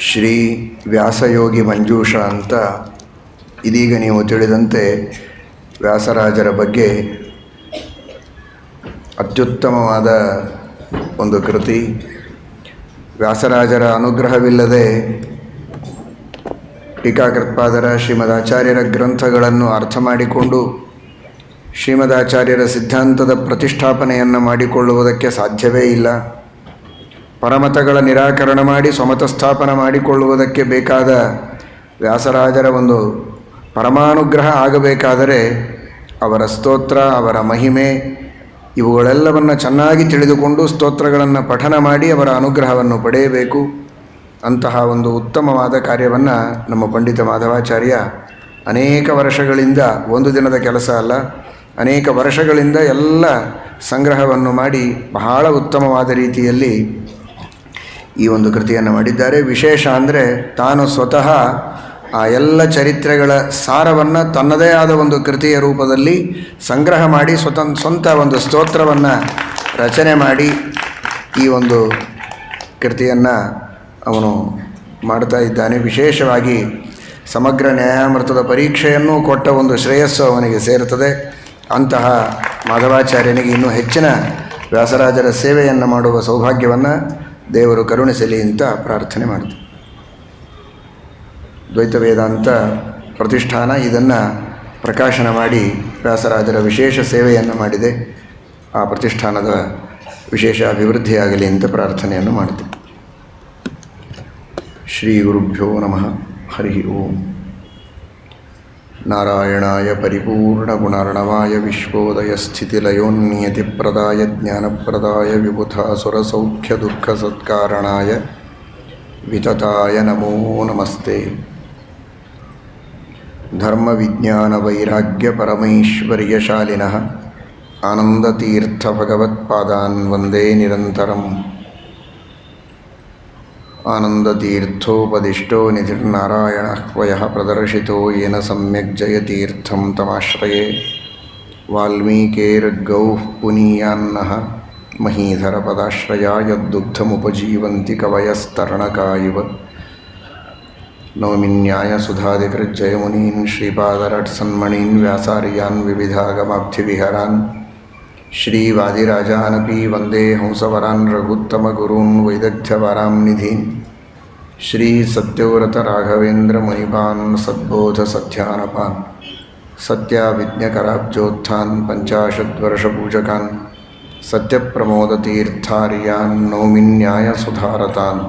ಶ್ರೀ ವ್ಯಾಸಯೋಗಿ ಮಂಜೂಷ ಅಂತ ಇದೀಗ ನೀವು ತಿಳಿದಂತೆ ವ್ಯಾಸರಾಜರ ಬಗ್ಗೆ ಅತ್ಯುತ್ತಮವಾದ ಒಂದು ಕೃತಿ. ವ್ಯಾಸರಾಜರ ಅನುಗ್ರಹವಿಲ್ಲದೆ ಟೀಕಾಕೃತ್ಪಾದರ ಶ್ರೀಮದಾಚಾರ್ಯರ ಗ್ರಂಥಗಳನ್ನು ಅರ್ಥ ಮಾಡಿಕೊಂಡು ಶ್ರೀಮದಾಚಾರ್ಯರ ಸಿದ್ಧಾಂತದ ಪ್ರತಿಷ್ಠಾಪನೆಯನ್ನು ಮಾಡಿಕೊಳ್ಳುವುದಕ್ಕೆ ಸಾಧ್ಯವೇ ಇಲ್ಲ. ಪರಮತಗಳ ನಿರಾಕರಣ ಮಾಡಿ ಸ್ವಮತ ಸ್ಥಾಪನ ಮಾಡಿಕೊಳ್ಳುವುದಕ್ಕೆ ಬೇಕಾದ ವ್ಯಾಸರಾಜರ ಒಂದು ಪರಮಾನುಗ್ರಹ ಆಗಬೇಕಾದರೆ ಅವರ ಸ್ತೋತ್ರ, ಅವರ ಮಹಿಮೆ ಇವುಗಳೆಲ್ಲವನ್ನು ಚೆನ್ನಾಗಿ ತಿಳಿದುಕೊಂಡು ಸ್ತೋತ್ರಗಳನ್ನು ಪಠನ ಮಾಡಿ ಅವರ ಅನುಗ್ರಹವನ್ನು ಪಡೆಯಬೇಕು. ಅಂತಹ ಒಂದು ಉತ್ತಮವಾದ ಕಾರ್ಯವನ್ನು ನಮ್ಮ ಪಂಡಿತ ಮಾಧವಾಚಾರ್ಯ ಅನೇಕ ವರ್ಷಗಳಿಂದ, ಒಂದು ದಿನದ ಕೆಲಸ ಅಲ್ಲ, ಅನೇಕ ವರ್ಷಗಳಿಂದ ಎಲ್ಲ ಸಂಗ್ರಹವನ್ನು ಮಾಡಿ ಬಹಳ ಉತ್ತಮವಾದ ರೀತಿಯಲ್ಲಿ ಈ ಒಂದು ಕೃತಿಯನ್ನು ಮಾಡಿದ್ದಾರೆ. ವಿಶೇಷ ಅಂದರೆ ತಾನು ಸ್ವತಃ ಆ ಎಲ್ಲ ಚರಿತ್ರೆಗಳ ಸಾರವನ್ನು ತನ್ನದೇ ಆದ ಒಂದು ಕೃತಿಯ ರೂಪದಲ್ಲಿ ಸಂಗ್ರಹ ಮಾಡಿ ಸ್ವಂತ ಒಂದು ಸ್ತೋತ್ರವನ್ನು ರಚನೆ ಮಾಡಿ ಈ ಒಂದು ಕೃತಿಯನ್ನು ಅವನು ಮಾಡ್ತಾ ಇದ್ದಾನೆ. ವಿಶೇಷವಾಗಿ ಸಮಗ್ರ ನ್ಯಾಯಾಮೃತದ ಪರೀಕ್ಷೆಯನ್ನು ಕೊಟ್ಟ ಒಂದು ಶ್ರೇಯಸ್ಸು ಅವನಿಗೆ ಸೇರುತ್ತದೆ. ಅಂತಹ ಮಾಧವಾಚಾರ್ಯನಿಗೆ ಇನ್ನೂ ಹೆಚ್ಚಿನ ವ್ಯಾಸರಾಜರ ಸೇವೆಯನ್ನು ಮಾಡುವ ಸೌಭಾಗ್ಯವನ್ನು ದೇವರು ಕರುಣಿಸಲಿ ಅಂತ ಪ್ರಾರ್ಥನೆ ಮಾಡ್ತೀವಿ. ದ್ವೈತ ವೇದಾಂತ ಪ್ರತಿಷ್ಠಾನ ಇದನ್ನು ಪ್ರಕಾಶನ ಮಾಡಿ ವ್ಯಾಸರಾಜರ ವಿಶೇಷ ಸೇವೆಯನ್ನು ಮಾಡಿದೆ. ಆ ಪ್ರತಿಷ್ಠಾನದ ವಿಶೇಷ ಅಭಿವೃದ್ಧಿಯಾಗಲಿ ಅಂತ ಪ್ರಾರ್ಥನೆಯನ್ನು ಮಾಡ್ತೀವಿ. ಶ್ರೀ ಗುರುಭ್ಯೋ ನಮಃ. ಹರಿ ಓಂ. ನಾರಾಯಣಾಯ ಪರಿಪೂರ್ಣಗುಣಾರ್ಣವಾಯ ವಿಶ್ವೋದಯಸ್ಥಿತಿಲಯೋನ್ನಿಯತಿಪ್ರದಾಯ ಜ್ಞಾನಪ್ರದಾಯ ವಿಬುಧಾಸುರಸೌಖ್ಯದುಃಖಸತ್ಕಾರಣಾಯ ವಿತತಾಯ ನಮೋ ನಮಸ್ತೆ. ಧರ್ಮವಿಜ್ಞಾನವೈರಾಗ್ಯಪರಮೈಶ್ವರ್ಯಶಾಲಿನಃ ಆನಂದತೀರ್ಥಭಗವತ್ಪಾದಾನ್ ವಂದೇ ನಿರಂತರಂ. ಆನಂದತೀರ್ಥೋಪದಿಷ್ಟೋ ನಿಧಿರ್ನಾರಾಯಣಃ ವಯಃ ಪ್ರದರ್ಶಿತೋ ಯೇನ ಸಮ್ಯಕ್ ಜಯತೀರ್ಥಂ ತಮಾಶ್ರಯೇ. ವಾಲ್ಮೀಕೇರ್ಗೌಃ ಪುನೀಯಾನ್ನಃ ಮಹೀಧರಪದಾಶ್ರಯಾ ಯದ್ದುಗ್ಧಮುಪಜೀವಂತಿ ಕವಯಸ್ತರಣಕಾ ಇವ. ನೌಮಿ ನ್ಯಾಯಸುಧಾಧಿಕೃಜ್ಜಯಮುನೀನ್ ಶ್ರೀಪಾದರಟ್ಸನ್ಮಣೀನ್ ವ್ಯಾಸಾರ್ಯಾನ್ ವಿವಿಧಾಗಮಾಬ್ಧಿವಿಹರಾನ್. ಶ್ರೀವಾದಿರಾಜಾನಪಿ ವಂದೇ ಹಂಸವರಾನ್ ರಘುತ್ತಮಗುರೂನ್ ವೈದಗ್ಧ್ಯವರಾಂ ನಿಧೀನ್. ಶ್ರೀ ಸತ್ಯವ್ರತ ರಾಘವೇಂದ್ರ ಮುನಿಪಾನ್ ಸದ್ಬೋಧ ಸತ್ಯಾನಪಾನ್. ಸತ್ಯಾವಿಜ್ಞಕರಾಬ್ಜೋತ್ಥಾನ್ ಪಂಚಾಶದ್ವರ್ಷಪೂಜಕಾನ್. ಸತ್ಯಪ್ರಮೋದತೀರ್ಥಾರ್ಯಾನ್ ನೌಮಿ ನ್ಯಾಯಸುಧಾರತಾನ್.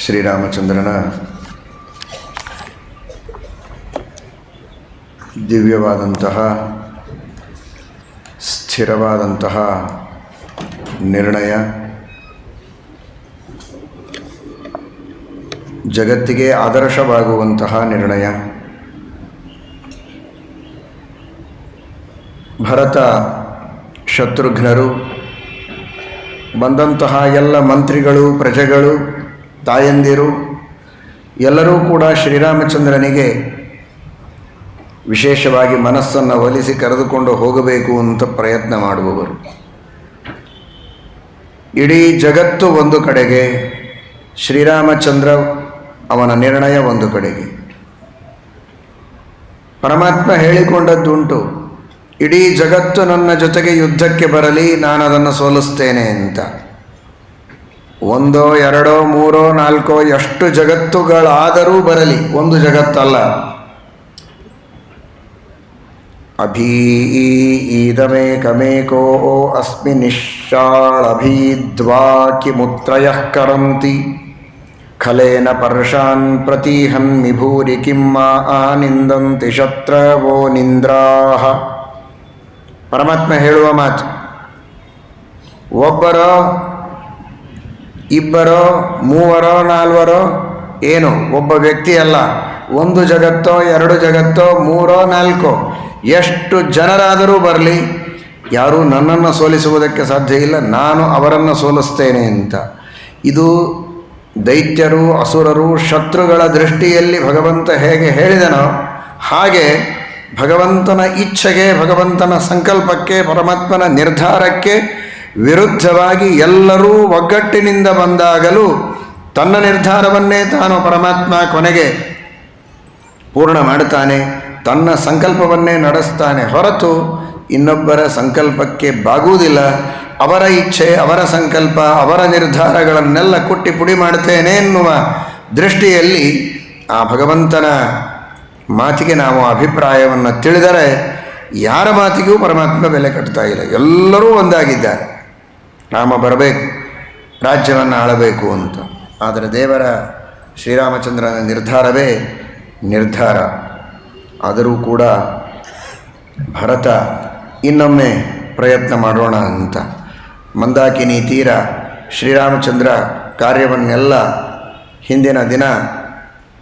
ಶ್ರೀರಾಮಚಂದ್ರನ ದಿವ್ಯವಾದಂತಹ ಸ್ಥಿರವಾದಂತಹ ನಿರ್ಣಯ, ಜಗತ್ತಿಗೆ ಆದರ್ಶವಾಗುವಂತಹ ನಿರ್ಣಯ. ಭರತ ಶತ್ರುಘ್ನರು ಬಂದಂತಹ ಎಲ್ಲ ಮಂತ್ರಿಗಳು, ಪ್ರಜೆಗಳು, ತಾಯಂದಿರು ಎಲ್ಲರೂ ಕೂಡ ಶ್ರೀರಾಮಚಂದ್ರನಿಗೆ ವಿಶೇಷವಾಗಿ ಮನಸ್ಸನ್ನು ಒಲಿಸಿ ಕರೆದುಕೊಂಡು ಹೋಗಬೇಕು ಅಂತ ಪ್ರಯತ್ನ ಮಾಡುವವರು. ಇಡೀ ಜಗತ್ತು ಒಂದು ಕಡೆಗೆ, ಶ್ರೀರಾಮಚಂದ್ರ ಅವನ ನಿರ್ಣಯ ಒಂದು ಕಡೆಗೆ. ಪರಮಾತ್ಮ ಹೇಳಿಕೊಂಡದ್ದುಂಟು, ಇಡೀ ಜಗತ್ತು ನನ್ನ ಜೊತೆಗೆ ಯುದ್ಧಕ್ಕೆ ಬರಲಿ, ನಾನು ಅದನ್ನು ಸೋಲಿಸ್ತೇನೆ ಅಂತ. ಒಂದೋ ಎರಡೋ ಮೂರೋ ನಾಲ್ಕೋ ಎಷ್ಟು ಜಗತ್ತುಗಳಾದರೂ ಬರಲಿ, ಒಂದು ಜಗತ್ತಲ್ಲ. ಅಭೀದಮೇಕಮೇಕೋ ಅಸ್ಮಿ ನಿಶ್ಚಾಳಭೀದ್ವಾ ಕಿಮುತ್ರಯಃ ಕರಂತಿ ಖಲೇನ ಪರ್ಷಾನ್ ಪ್ರತಿಹನ್ಮಿ ಭೂರಿ ಕಿಮ್ಮ ಆನಿಂದಂತಿ ಶತ್ರವೋ ನಿಂದ್ರಾಹ. ಪರಮಾತ್ಮ ಹೇಳುವ ಮಾತು, ಒಬ್ಬರೋ ಇಬ್ಬರೋ ಮೂವರೋ ನಾಲ್ವರೋ ಏನು, ಒಬ್ಬ ವ್ಯಕ್ತಿ ಅಲ್ಲ, ಒಂದು ಜಗತ್ತೋ ಎರಡು ಜಗತ್ತೋ ಮೂರೋ ನಾಲ್ಕೋ ಎಷ್ಟು ಜನರಾದರೂ ಬರಲಿ, ಯಾರೂ ನನ್ನನ್ನು ಸೋಲಿಸುವುದಕ್ಕೆ ಸಾಧ್ಯ ಇಲ್ಲ, ನಾನು ಅವರನ್ನು ಸೋಲಿಸ್ತೇನೆ ಅಂತ. ಇದು ದೈತ್ಯರು, ಅಸುರರು, ಶತ್ರುಗಳ ದೃಷ್ಟಿಯಲ್ಲಿ ಭಗವಂತ ಹೇಗೆ ಹೇಳಿದನೋ ಹಾಗೆ ಭಗವಂತನ ಇಚ್ಛೆಗೆ, ಭಗವಂತನ ಸಂಕಲ್ಪಕ್ಕೆ, ಪರಮಾತ್ಮನ ನಿರ್ಧಾರಕ್ಕೆ ವಿರುದ್ಧವಾಗಿ ಎಲ್ಲರೂ ಒಗ್ಗಟ್ಟಿನಿಂದ ಬಂದಾಗಲೂ ತನ್ನ ನಿರ್ಧಾರವನ್ನೇ ತಾನು ಪರಮಾತ್ಮ ಕೊನೆಗೆ ಪೂರ್ಣ ಮಾಡುತ್ತಾನೆ, ತನ್ನ ಸಂಕಲ್ಪವನ್ನೇ ನಡೆಸ್ತಾನೆ ಹೊರತು ಇನ್ನೊಬ್ಬರ ಸಂಕಲ್ಪಕ್ಕೆ ಬಾಗುವುದಿಲ್ಲ. ಅವರ ಇಚ್ಛೆ, ಅವರ ಸಂಕಲ್ಪ, ಅವರ ನಿರ್ಧಾರಗಳನ್ನೆಲ್ಲ ಕುಟ್ಟಿ ಪುಡಿ ಮಾಡುತ್ತೇನೆ ಎನ್ನುವ ದೃಷ್ಟಿಯಲ್ಲಿ ಆ ಭಗವಂತನ ಮಾತಿಗೆ ನಾವು ಅಭಿಪ್ರಾಯವನ್ನು ತಿಳಿದರೆ ಯಾರ ಮಾತಿಗೂ ಪರಮಾತ್ಮ ಬೆಲೆ ಕಟ್ತಾ ಇಲ್ಲ. ಎಲ್ಲರೂ ಒಂದಾಗಿದ್ದಾರೆ, ರಾಮ ಬರಬೇಕು, ರಾಜ್ಯವನ್ನು ಆಳಬೇಕು ಅಂತ. ಆದರೆ ದೇವರ ಶ್ರೀರಾಮಚಂದ್ರನ ನಿರ್ಧಾರವೇ ನಿರ್ಧಾರ. ಆದರೂ ಕೂಡ ಭರತ ಇನ್ನೊಮ್ಮೆ ಪ್ರಯತ್ನ ಮಾಡೋಣ ಅಂತ ಮಂದಾಕಿನಿ ತೀರ ಶ್ರೀರಾಮಚಂದ್ರ ಕಾರ್ಯವನ್ನೆಲ್ಲ ಹಿಂದಿನ ದಿನ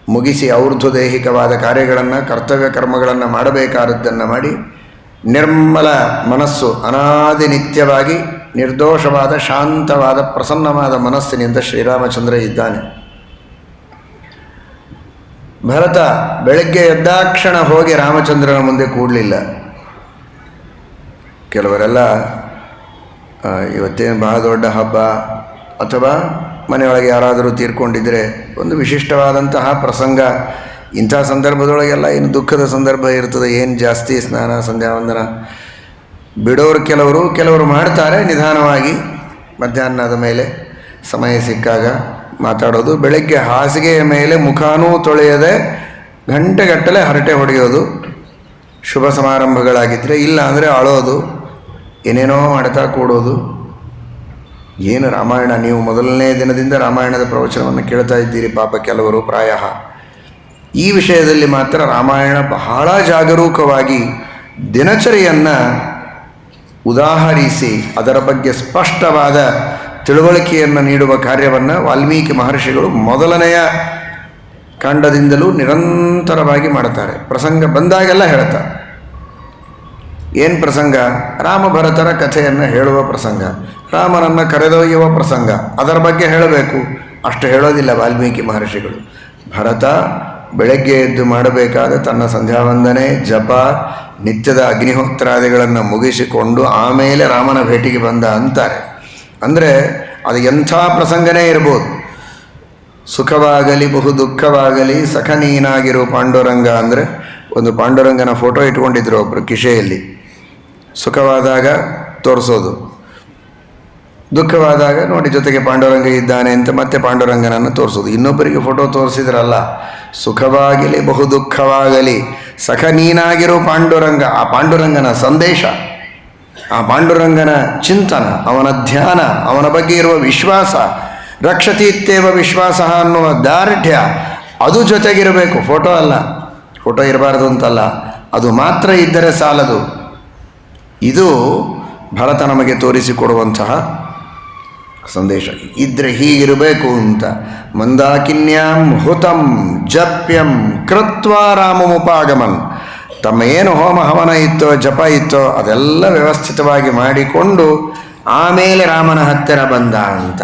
ಮುಗಿಸಿ ಔರ್ಧ್ವದೇಹಿಕವಾದ ಕಾರ್ಯಗಳನ್ನು, ಕರ್ತವ್ಯ ಕರ್ಮಗಳನ್ನು ಮಾಡಬೇಕಾದದ್ದನ್ನು ಮಾಡಿ ನಿರ್ಮಲ ಮನಸ್ಸು, ಅನಾದಿ ನಿತ್ಯವಾಗಿ ನಿರ್ದೋಷವಾದ ಶಾಂತವಾದ ಪ್ರಸನ್ನವಾದ ಮನಸ್ಸಿನಿಂದ ಶ್ರೀರಾಮಚಂದ್ರ ಇದ್ದಾನೆ. ಭರತ ಬೆಳಗ್ಗೆ ಎದ್ದಾಕ್ಷಣ ಹೋಗಿ ರಾಮಚಂದ್ರನ ಮುಂದೆ ಕೂಡಲಿಲ್ಲ. ಕೆಲವರೆಲ್ಲ ಇವತ್ತೇನು ಬಹಳ ದೊಡ್ಡ ಹಬ್ಬ ಅಥವಾ ಮನೆಯೊಳಗೆ ಯಾರಾದರೂ ತೀರ್ಕೊಂಡಿದ್ದರೆ ಒಂದು ವಿಶಿಷ್ಟವಾದಂತಹ ಪ್ರಸಂಗ, ಇಂಥ ಸಂದರ್ಭದೊಳಗೆಲ್ಲ ಏನು ದುಃಖದ ಸಂದರ್ಭ ಇರ್ತದೆ, ಏನು ಜಾಸ್ತಿ ಸ್ನಾನ ಸಂಧ್ಯಾವಂದನ ಬಿಡೋರು ಕೆಲವರು ಮಾಡ್ತಾರೆ. ನಿಧಾನವಾಗಿ ಮಧ್ಯಾಹ್ನದ ಮೇಲೆ ಸಮಯ ಸಿಕ್ಕಾಗ ಮಾತಾಡೋದು, ಬೆಳಗ್ಗೆ ಹಾಸಿಗೆಯ ಮೇಲೆ ಮುಖಾನೂ ತೊಳೆಯದೆ ಗಂಟೆಗಟ್ಟಲೆ ಹರಟೆ ಹೊಡೆಯೋದು, ಶುಭ ಸಮಾರಂಭಗಳಾಗಿದ್ದರೆ, ಇಲ್ಲ ಅಂದರೆ ಅಳೋದು, ಏನೇನೋ ಮಾಡ್ತಾ ಕೂಡೋದು. ಏನು ರಾಮಾಯಣ, ನೀವು ಮೊದಲನೇ ದಿನದಿಂದ ರಾಮಾಯಣದ ಪ್ರವಚನವನ್ನು ಕೇಳ್ತಾ ಇದ್ದೀರಿ ಪಾಪ ಕೆಲವರು ಪ್ರಾಯ. ಈ ವಿಷಯದಲ್ಲಿ ಮಾತ್ರ ರಾಮಾಯಣ ಬಹಳ ಜಾಗರೂಕವಾಗಿ ದಿನಚರಿಯನ್ನು ಉದಾಹರಿಸಿ ಅದರ ಬಗ್ಗೆ ಸ್ಪಷ್ಟವಾದ ತಿಳುವಳಿಕೆಯನ್ನು ನೀಡುವ ಕಾರ್ಯವನ್ನು ವಾಲ್ಮೀಕಿ ಮಹರ್ಷಿಗಳು ಮೊದಲನೆಯ ಕಾಂಡದಿಂದಲೂ ನಿರಂತರವಾಗಿ ಮಾಡುತ್ತಾರೆ. ಪ್ರಸಂಗ ಬಂದಾಗೆಲ್ಲ ಹೇಳ್ತಾರೆ. ಏನು ಪ್ರಸಂಗ? ರಾಮ ಭರತರ ಕಥೆಯನ್ನು ಹೇಳುವ ಪ್ರಸಂಗ, ರಾಮನನ್ನು ಕರೆದೊಯ್ಯುವ ಪ್ರಸಂಗ, ಅದರ ಬಗ್ಗೆ ಹೇಳಬೇಕು. ಅಷ್ಟು ಹೇಳೋದಿಲ್ಲ ವಾಲ್ಮೀಕಿ ಮಹರ್ಷಿಗಳು. ಭರತ ಬೆಳಗ್ಗೆ ಎದ್ದು ಮಾಡಬೇಕಾದ ತನ್ನ ಸಂಧ್ಯಾವಂದನೆ, ಜಪ, ನಿತ್ಯದ ಅಗ್ನಿಹೋತ್ರಾದಿಗಳನ್ನು ಮುಗಿಸಿಕೊಂಡು ಆಮೇಲೆ ರಾಮನ ಭೇಟಿಗೆ ಬಂದ ಅಂತಾರೆ. ಅಂದರೆ ಅದು ಎಂಥ ಪ್ರಸಂಗನೇ ಇರ್ಬೋದು. ಸುಖವಾಗಲಿ ಬಹು ದುಃಖವಾಗಲಿ ಸಖ ನೀನಾಗಿರೋ ಪಾಂಡುರಂಗ ಅಂದರೆ ಒಂದು ಪಾಂಡುರಂಗನ ಫೋಟೋ ಇಟ್ಕೊಂಡಿದ್ರು ಒಬ್ಬರು ಕಿಶೆಯಲ್ಲಿ. ಸುಖವಾದಾಗ ತೋರಿಸೋದು, ದುಃಖವಾದಾಗ ನೋಡಿ ಜೊತೆಗೆ ಪಾಂಡುರಂಗ ಇದ್ದಾನೆ ಅಂತ ಮತ್ತೆ ಪಾಂಡುರಂಗನನ್ನು ತೋರಿಸೋದು. ಇನ್ನೊಬ್ಬರಿಗೆ ಫೋಟೋ ತೋರಿಸಿದ್ರಲ್ಲ, ಸುಖವಾಗಲಿ ಬಹು ದುಃಖವಾಗಲಿ ಸಖ ನೀನಾಗಿರೋ ಪಾಂಡುರಂಗ, ಆ ಪಾಂಡುರಂಗನ ಸಂದೇಶ, ಆ ಪಾಂಡುರಂಗನ ಚಿಂತನ, ಅವನ ಧ್ಯಾನ, ಅವನ ಬಗ್ಗೆ ಇರುವ ವಿಶ್ವಾಸ, ರಕ್ಷತೀತ್ಯೇವ ವಿಶ್ವಾಸ ಅನ್ನುವ ದಾರ್ಢ್ಯ, ಅದು ಜೊತೆಗಿರಬೇಕು. ಫೋಟೋ ಅಲ್ಲ, ಫೋಟೋ ಇರಬಾರ್ದು ಅಂತಲ್ಲ, ಅದು ಮಾತ್ರ ಇದ್ದರೆ ಸಾಲದು. ಇದು ಭರತ ನಮಗೆ ತೋರಿಸಿಕೊಡುವಂತಹ ಸಂದೇಶ. ಇದ್ರೆ ಹೀಗಿರಬೇಕು ಅಂತ. ಮಂದಾಕಿನ್ಯಾಂ ಹುತಂ ಜಪ್ಯಂ ಕೃತ್ವಾ ರಾಮಮುಪಾಗಮನ್. ತಮ್ಮ ಏನು ಹೋಮ ಹವನ ಇತ್ತೋ ಜಪ ಇತ್ತೋ ಅದೆಲ್ಲ ವ್ಯವಸ್ಥಿತವಾಗಿ ಮಾಡಿಕೊಂಡು ಆಮೇಲೆ ರಾಮನ ಹತ್ತಿರ ಬಂದ ಅಂತ.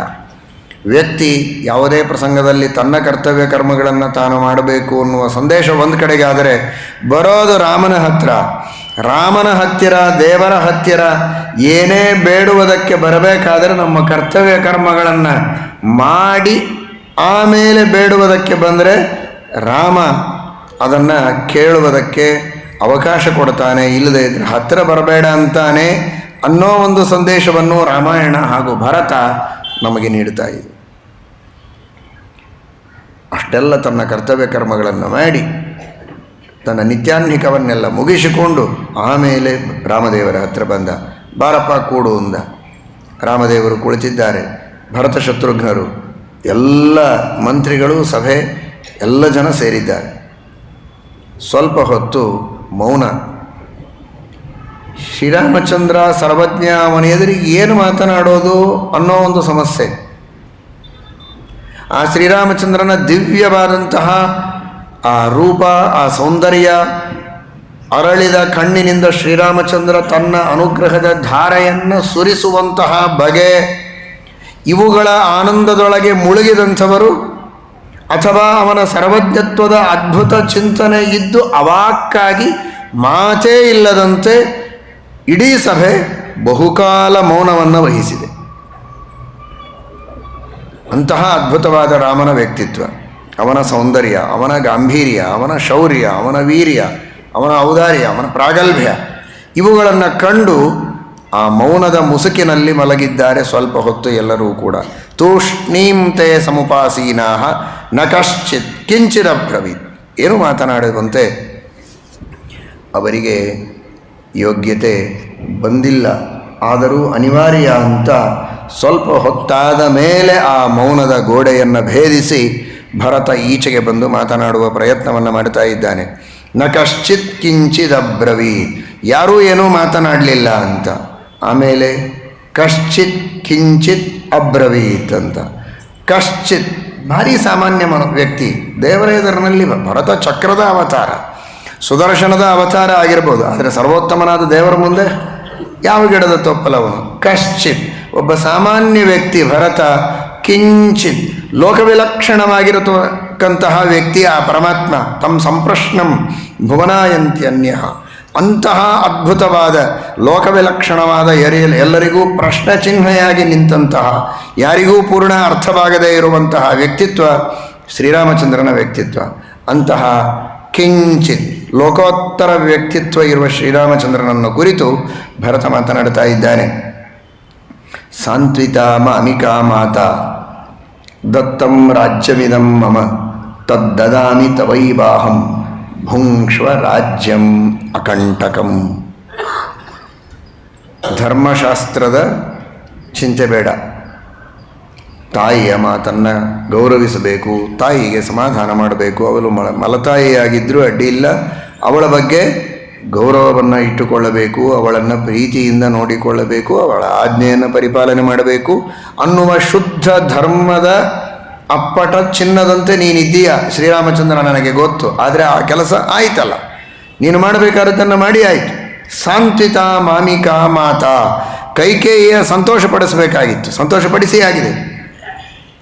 ವ್ಯಕ್ತಿ ಯಾವುದೇ ಪ್ರಸಂಗದಲ್ಲಿ ತನ್ನ ಕರ್ತವ್ಯ ಕರ್ಮಗಳನ್ನು ತಾನು ಮಾಡಬೇಕು ಅನ್ನುವ ಸಂದೇಶ ಒಂದು ಕಡೆಗೆ ಆದರೆ, ಬರೋದು ರಾಮನ ಹತ್ತಿರ. ರಾಮನ ಹತ್ತಿರ, ದೇವರ ಹತ್ತಿರ ಏನೇ ಬೇಡುವುದಕ್ಕೆ ಬರಬೇಕಾದರೆ ನಮ್ಮ ಕರ್ತವ್ಯ ಕರ್ಮಗಳನ್ನು ಮಾಡಿ ಆಮೇಲೆ ಬೇಡುವುದಕ್ಕೆ ಬಂದರೆ ರಾಮ ಅದನ್ನು ಕೇಳುವುದಕ್ಕೆ ಅವಕಾಶ ಕೊಡ್ತಾನೆ. ಇಲ್ಲದೇ ಇದ್ದರೆ ಹತ್ತಿರ ಬರಬೇಡ ಅಂತಾನೆ ಅನ್ನೋ ಒಂದು ಸಂದೇಶವನ್ನು ರಾಮಾಯಣ ಹಾಗೂ ಭರತ ನಮಗೆ ನೀಡುತ್ತಾ ಇದೆ. ಅಷ್ಟೆಲ್ಲ ತನ್ನ ಕರ್ತವ್ಯ ಕರ್ಮಗಳನ್ನು ಮಾಡಿ ತನ್ನ ನಿತ್ಯಾನ್ಹಿಕವನ್ನೆಲ್ಲ ಮುಗಿಸಿಕೊಂಡು ಆಮೇಲೆ ರಾಮದೇವರ ಹತ್ತಿರ ಬಂದ. ಬಾರಪ್ಪ ಕೂಡು ಅಂದ. ರಾಮದೇವರು ಕುಳಿತಿದ್ದಾರೆ, ಭರತ ಶತ್ರುಘ್ನರು, ಎಲ್ಲ ಮಂತ್ರಿಗಳು, ಸಭೆ ಎಲ್ಲ ಜನ ಸೇರಿದ್ದಾರೆ. ಸ್ವಲ್ಪ ಹೊತ್ತು ಮೌನ. ಶ್ರೀರಾಮಚಂದ್ರ ಸರ್ವಜ್ಞ, ಅವನ ಎದುರಿಗೆ ಏನು ಮಾತನಾಡೋದು ಅನ್ನೋ ಒಂದು ಸಮಸ್ಯೆ. ಆ ಶ್ರೀರಾಮಚಂದ್ರನ ದಿವ್ಯವಾದಂತಹ ಆ ರೂಪ, ಆ ಸೌಂದರ್ಯ, ಅರಳಿದ ಕಣ್ಣಿನಿಂದ ಶ್ರೀರಾಮಚಂದ್ರ ತನ್ನ ಅನುಗ್ರಹದ ಧಾರೆಯನ್ನು ಸುರಿಸುವಂತಹ ಬಗೆ, ಇವುಗಳ ಆನಂದದೊಳಗೆ ಮುಳುಗಿದಂಥವರು ಅಥವಾ ಅವನ ಸರ್ವಜ್ಞತ್ವದ ಅದ್ಭುತ ಚಿಂತನೆ ಇದ್ದು ಅವಾಕ್ಕಾಗಿ ಮಾತೇ ಇಲ್ಲದಂತೆ ಇಡೀ ಸಭೆ ಬಹುಕಾಲ ಮೌನವನ್ನು ವಹಿಸಿದೆ. ಅಂತಹ ಅದ್ಭುತವಾದ ರಾಮನ ವ್ಯಕ್ತಿತ್ವ, ಅವನ ಸೌಂದರ್ಯ, ಅವನ ಗಾಂಭೀರ್ಯ, ಅವನ ಶೌರ್ಯ, ಅವನ ವೀರ್ಯ, ಅವನ ಔದಾರ್ಯ, ಅವನ ಪ್ರಾಗಲ್ಭ್ಯ ಇವುಗಳನ್ನು ಕಂಡು ಆ ಮೌನದ ಮುಸುಕಿನಲ್ಲಿ ಮಲಗಿದ್ದಾರೆ ಸ್ವಲ್ಪ ಹೊತ್ತು ಎಲ್ಲರೂ ಕೂಡ. ತೂಷ್ಣೀಂ ತೇ ಸಮುಪಾಸೀನಾ ನ ಕಶ್ಚಿತ್ ಕಿಂಚಿದಬ್ರವೀತ್. ಏನು ಮಾತನಾಡುವಂತೆ ಅವರಿಗೆ ಯೋಗ್ಯತೆ ಬಂದಿಲ್ಲ, ಆದರೂ ಅನಿವಾರ್ಯ ಅಂತ ಸ್ವಲ್ಪ ಹೊತ್ತಾದ ಮೇಲೆ ಆ ಮೌನದ ಗೋಡೆಯನ್ನು ಭೇದಿಸಿ ಭರತ ಈಚೆಗೆ ಬಂದು ಮಾತನಾಡುವ ಪ್ರಯತ್ನವನ್ನು ಮಾಡ್ತಾ ಇದ್ದಾನೆ. ನ ಕಶ್ಚಿತ್ ಕಿಂಚಿದಬ್ರವೀತ್, ಯಾರೂ ಏನೂ ಮಾತನಾಡಲಿಲ್ಲ ಅಂತ. ಆಮೇಲೆ ಕಶ್ಚಿತ್ ಕಿಂಚಿತ್ ಅಬ್ರವೀತ್ ಅಂತ. ಕಶ್ಚಿತ್ ಭಾರಿ ಸಾಮಾನ್ಯ ವ್ಯಕ್ತಿ, ದೇವರ ಎದುರಿನಲ್ಲಿ ಭರತ ಚಕ್ರದ ಅವತಾರ, ಸುದರ್ಶನದ ಅವತಾರ ಆಗಿರ್ಬೋದು, ಆದರೆ ಸರ್ವೋತ್ತಮನಾದ ದೇವರ ಮುಂದೆ ಯಾವ ಗಿಡದ ತೊಪ್ಪಲವನು. ಕಶ್ಚಿತ್ ಒಬ್ಬ ಸಾಮಾನ್ಯ ವ್ಯಕ್ತಿ ಭರತ, ಕಿಂಚಿತ್ ಲೋಕವಿಲಕ್ಷಣವಾಗಿರತಕ್ಕಂತಹ ವ್ಯಕ್ತಿ ಆ ಪರಮಾತ್ಮ. ತಮ್ಮ ಸಂಪ್ರಶ್ನಂ ಭುವನಾಯಂತ್ಯನ್ಯ, ಅಂತಹ ಅದ್ಭುತವಾದ ಲೋಕವಿಲಕ್ಷಣವಾದ ಎಲ್ಲರಿಗೂ ಪ್ರಶ್ನ ಚಿಹ್ನೆಯಾಗಿ ನಿಂತಹ, ಯಾರಿಗೂ ಪೂರ್ಣ ಅರ್ಥವಾಗದೇ ಇರುವಂತಹ ವ್ಯಕ್ತಿತ್ವ ಶ್ರೀರಾಮಚಂದ್ರನ ವ್ಯಕ್ತಿತ್ವ. ಅಂತಹ ಕಿಂಚಿತ್ ಲೋಕೋತ್ತರ ವ್ಯಕ್ತಿತ್ವ ಇರುವ ಶ್ರೀರಾಮಚಂದ್ರನನ್ನು ಕುರಿತು ಭರತ ಮಾತನಾಡ್ತಾ ಇದ್ದಾನೆ. ಸಾಂತ್ವಿತಾ ಮಾಮಿಕಾ ಮಾತಾ ದತ್ತಂ ರಾಜ್ಯಮಿದಂ ಮಮ ತದ್ದದಾಮಿ ತವೈವಾಹಂ ಭುಂಕ್ಷ್ವ ರಾಜ್ಯಂ ಅಕಂಟಕಂ. ಧರ್ಮಶಾಸ್ತ್ರದ ಚಿಂತೆ ಬೇಡ, ತಾಯಿಯ ಮಾತನ್ನು ಗೌರವಿಸಬೇಕು, ತಾಯಿಗೆ ಸಮಾಧಾನ ಮಾಡಬೇಕು. ಅವಳು ಮಲತಾಯಿಯಾಗಿದ್ದರೂ ಅಡ್ಡಿ ಇಲ್ಲ, ಅವಳ ಬಗ್ಗೆ ಗೌರವವನ್ನು ಇಟ್ಟುಕೊಳ್ಳಬೇಕು, ಅವಳನ್ನು ಪ್ರೀತಿಯಿಂದ ನೋಡಿಕೊಳ್ಳಬೇಕು, ಅವಳ ಆಜ್ಞೆಯನ್ನು ಪರಿಪಾಲನೆ ಮಾಡಬೇಕು ಅನ್ನುವ ಶುದ್ಧ ಧರ್ಮದ ಅಪ್ಪಟ ಚಿನ್ನದಂತೆ ನೀನಿದ್ದೀಯ ಶ್ರೀರಾಮಚಂದ್ರ, ನನಗೆ ಗೊತ್ತು. ಆದರೆ ಆ ಕೆಲಸ ಆಯ್ತಲ್ಲ, ನೀನು ಮಾಡಬೇಕಾದದ್ದನ್ನು ಮಾಡಿ ಆಯಿತು. ಸಾಂತ್ವಿತ ಮಾಮಿಕಾ ಮಾತಾ, ಕೈಕೇಯಿಯ ಸಂತೋಷಪಡಿಸಬೇಕಾಗಿತ್ತು, ಸಂತೋಷಪಡಿಸಿ ಆಗಿದೆ.